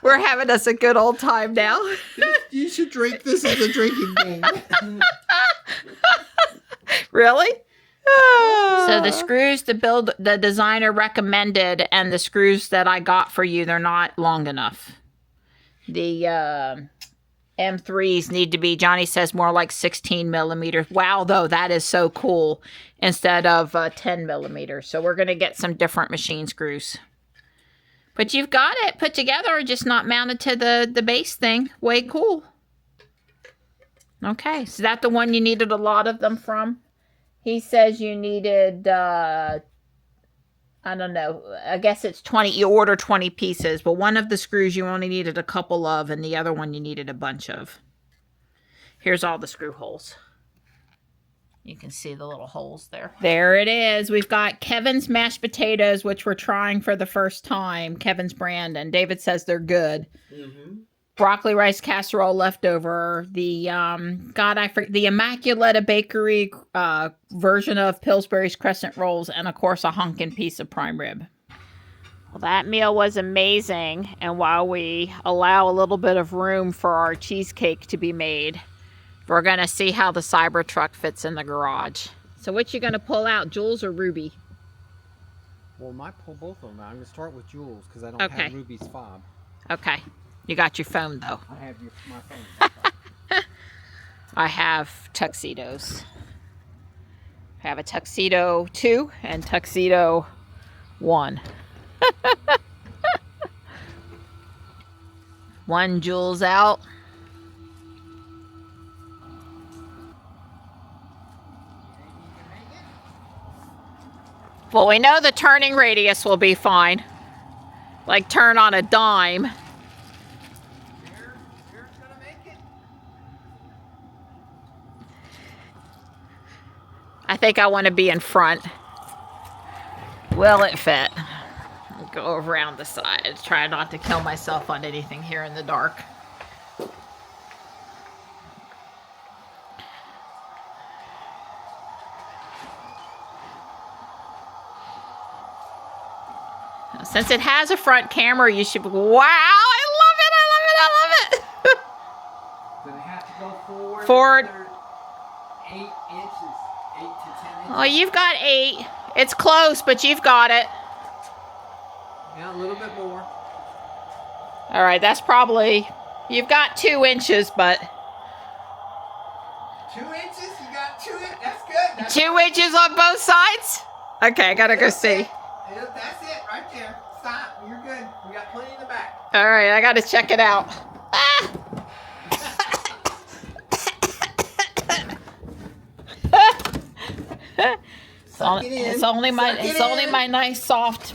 We're having us a good old time now. You should drink this as a drinking game. Really? So the screws the designer recommended and the screws that I got for you, they're not long enough. The M3s need to be, Johnny says, more like 16 millimeters. Wow, though, that is so cool. Instead of 10 millimeters. So we're going to get some different machine screws. But you've got it put together, just not mounted to the base thing. Way cool. Okay, so that's the one you needed a lot of them from? He says you needed, I don't know, I guess it's 20, you order 20 pieces, but one of the screws you only needed a couple of, and the other one you needed a bunch of. Here's all the screw holes. You can see the little holes there. There it is. We've got Kevin's mashed potatoes, which we're trying for the first time. Kevin's brand, and David says they're good. Mm-hmm. broccoli rice casserole leftover, the the Immaculata Bakery version of Pillsbury's crescent rolls, and of course a honkin' piece of prime rib. Well, that meal was amazing, and while we allow a little bit of room for our cheesecake to be made, we're gonna see how the Cybertruck fits in the garage. So what you gonna pull out, Jules or Ruby? Well, I might pull both of them out. I'm going to start with Jules because I don't Okay. have Ruby's fob. Okay, you got your phone though. I have my phone. I have tuxedos. I have a tuxedo 2 and tuxedo 1. One Jules out. Well, we know the turning radius will be fine. Like turn on a dime. I think I want to be in front. Will it fit? I'll go around the side. Try not to kill myself on anything here in the dark. Since it has a front camera, you should. Wow! I love it! I love it! I love it! Then I have to go forward. Forward. another 8 inches. 8 to 10 inches. Oh, you've got 8. It's close, but you've got it. Yeah, a little bit more. All right, that's probably. You've got 2 inches, but 2 inches? You got 2 inches? That's good. That's 2 inches on both sides. Okay, I gotta go see. That's it right there. Stop. You're good. We got plenty in the back. All right, I gotta check it out. Ah! Suck it in. It's only Suck it my in. nice soft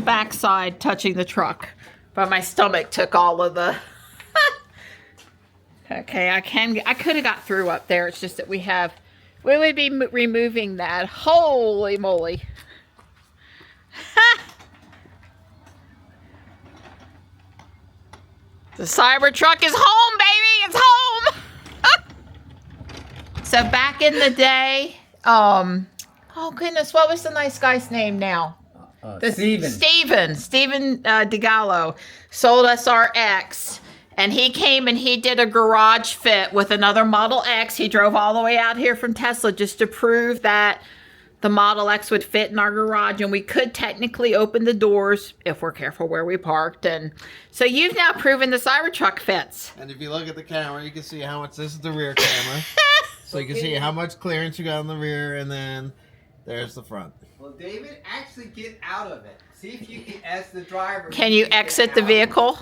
backside touching the truck, but my stomach took all of the. Okay, I could have got through up there. It's just that we would be removing that. Holy moly! The Cybertruck is home, baby! It's home! So back in the day, oh goodness, what was the nice guy's name now? Steven. Steven DeGallo sold us our X, and he came and he did a garage fit with another Model X. He drove all the way out here from Tesla just to prove that the Model X would fit in our garage, and we could technically open the doors if we're careful where we parked. And so you've now proven the Cybertruck fits. And if you look at the camera, you can see how much. This is the rear camera, so you can see how much clearance you got on the rear, and then there's the front. Well, David, actually get out of it. See if you can, as the driver. Can you get exit out the of it. vehicle?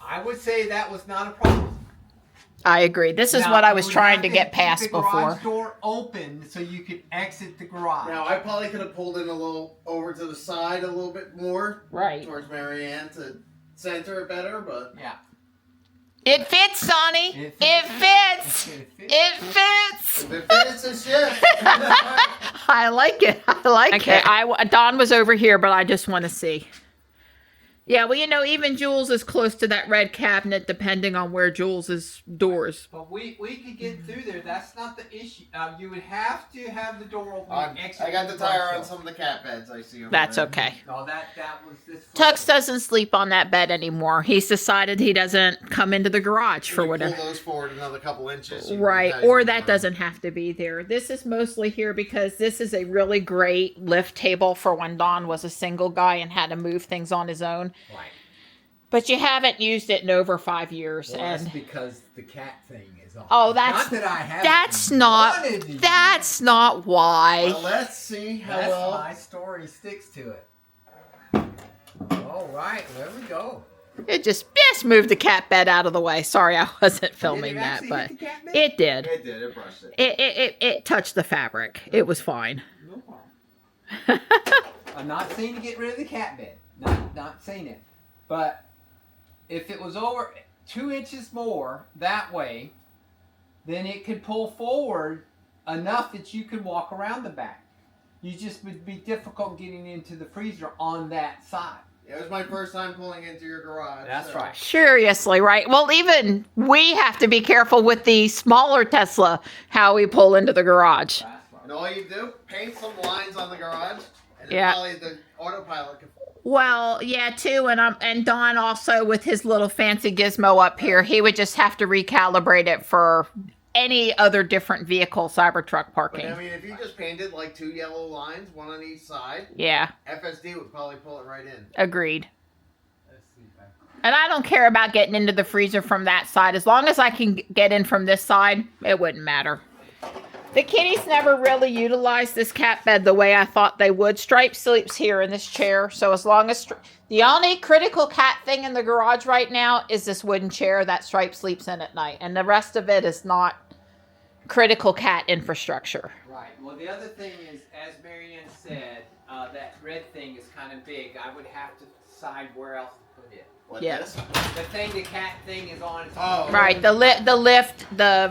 I would say that was not a problem. I agree. This is Now, what I you was would trying have to get past keep the garage before. door open so you could exit the garage. Now I probably could have pulled in a little over to the side a little bit more Right. towards Marianne to center it better, but Yeah. It fits, Sonny. It It fits. It It fits. if it fits, it's yes. I like it. I like it. Okay, Don was over here, but I just want to see. Yeah, well, you know, even Jules is close to that red cabinet, depending on where Jules is doors. But we could get through there. That's not the issue. You would have to have the door open. I and exit got the garage tire door. on some of the cat beds I see over That's there. okay. No, that was this. Tux doesn't sleep on that bed anymore. He's decided he doesn't come into the garage for You whatever. pull those forward another couple inches. Right, or that doesn't have to be there. This is mostly here because this is a really great lift table for when Don was a single guy and had to move things on his own. Right. But you haven't used it in over 5 years, Well, and that's because the cat thing is on. oh, that's not that I haven't that's not wanted to use that's not why. Well, let's see how That's well. my story sticks to it. All right, there we go. It just moved the cat bed out of the way. Sorry, I wasn't filming Did it that, actually but hit the cat bed? it did. It did. It brushed it. It touched the fabric. It was fine. No problem. I'm not saying to get rid of the cat bed. Not saying it. But if it was over 2 inches more that way, then it could pull forward enough that you could walk around the back. You just would be difficult getting into the freezer on that side. It was my first time pulling into your garage. That's so. right. Seriously, right? Well, even we have to be careful with the smaller Tesla how we pull into the garage. That's right. And all you do, paint some lines on the garage, and then Yeah. probably the autopilot can. Well, yeah, too, and Don also with his little fancy gizmo up here, he would just have to recalibrate it for any other different vehicle Cybertruck But parking. I mean, if you just painted like 2 yellow lines, one on each side, Yeah, FSD would probably pull it right in. agreed. And I don't care about getting into the freezer from that side. As long as I can get in from this side, it wouldn't matter. The kitties never really utilized this cat bed the way I thought they would. Stripe sleeps here in this chair. So as long as... The only critical cat thing in the garage right now is this wooden chair that Stripe sleeps in at night. And the rest of it is not critical cat infrastructure. Right. Well, the other thing is, as Marianne said, that red thing is kind of big. I would have to decide where else to put it. What, Yeah. this? The thing, the cat thing is on. It's Oh. Right, the lift,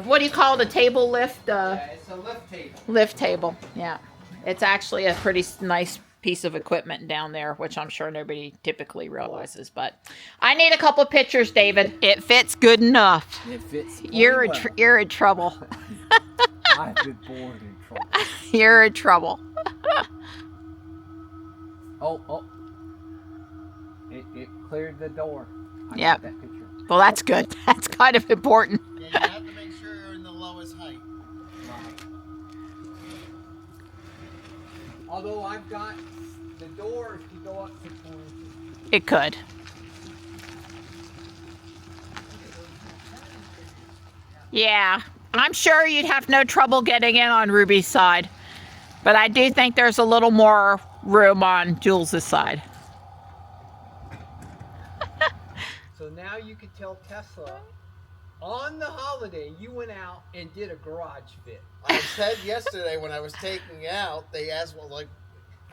what do you call the table lift? Yeah, it's a lift table. Lift table, yeah. It's actually a pretty nice piece of equipment down there, which I'm sure nobody typically realizes. But I need a couple pictures, David. It fits good enough. It fits. You're in trouble. I've been born in trouble. You're in trouble. Oh. It cleared the door. I Yep. got that picture. Well, that's good. That's kind of important. Yeah, you have to make sure you're in the lowest height. Right. Although I've got the door to go up to 4 inches. It could. Yeah, I'm sure you'd have no trouble getting in on Ruby's side. But I do think there's a little more room on Jules' side. So now you can tell Tesla, on the holiday, you went out and did a garage fit. I said yesterday when I was taking it out, they asked, well, like,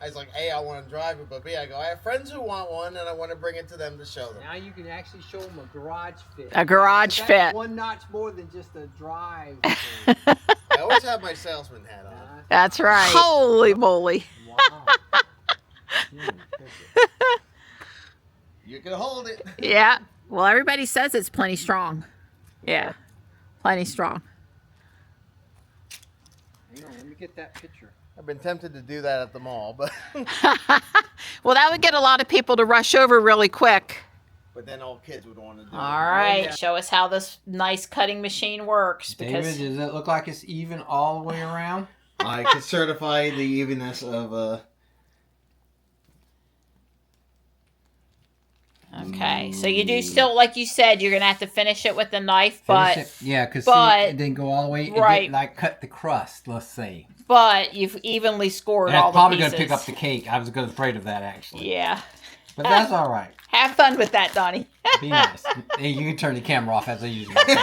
I was like, A, I want to drive it, but B, I go, I have friends who want one, and I want to bring it to them to show them. Now you can actually show them a garage fit. A garage That's fit. one notch more than just a drive. I always have my salesman hat on. That's right. Holy moly. Wow. You can hold it. Yeah. Well, everybody says it's plenty strong. Yeah. Plenty strong. Hang on, let me get that picture. I've been tempted to do that at the mall, but Well, that would get a lot of people to rush over really quick. but then all kids would want to do All it. right. yeah. Show us how this nice cutting machine works. David, Because does it look like it's even all the way around? I can certify the evenness of Okay, so you do still, like you said, you're gonna have to finish it with the knife, but Yeah, because but- it didn't go all the way. It right. didn't, like cut the crust, let's say. you've evenly scored And all it's the probably pieces. going to pick up the cake. I was afraid of that, actually. Yeah, But that's all right. have fun with that, Donnie. Be nice. Hey, you can turn the camera off as I usually do.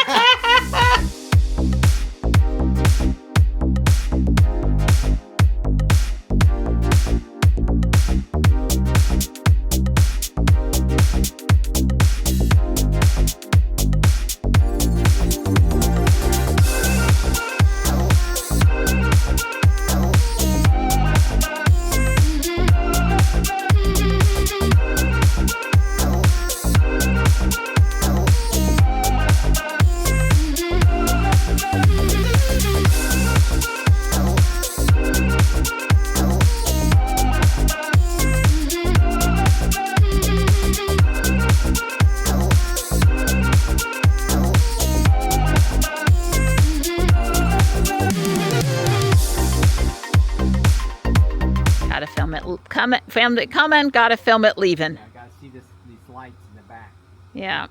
Gotta film it. Filmed it coming. Gotta film it leaving. I gotta see these lights in the back. Yeah.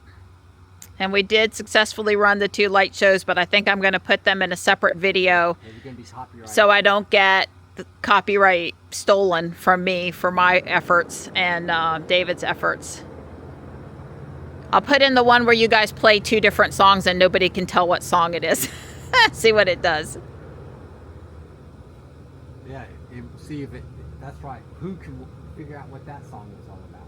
And we did successfully run the 2 light shows, but I think I'm gonna put them in a separate video They're gonna be copyrighted. so I don't get the copyright stolen from me for my efforts and David's efforts. I'll put in the one where you guys play 2 different songs and nobody can tell what song it is. See what it does. Yeah, see if it. That's right. Who can figure out what that song was all about?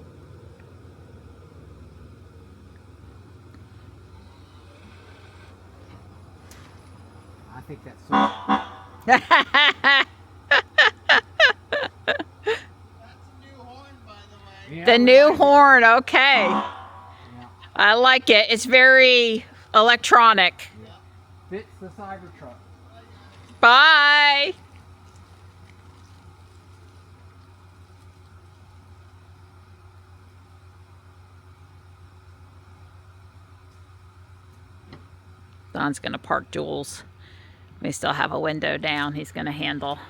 I think that's so. That's a new horn, by the way. Yeah. The new horn, okay. I like it. It's very electronic. Fits the Cybertruck. Bye. Don's gonna park Jules. We still have a window down he's gonna handle.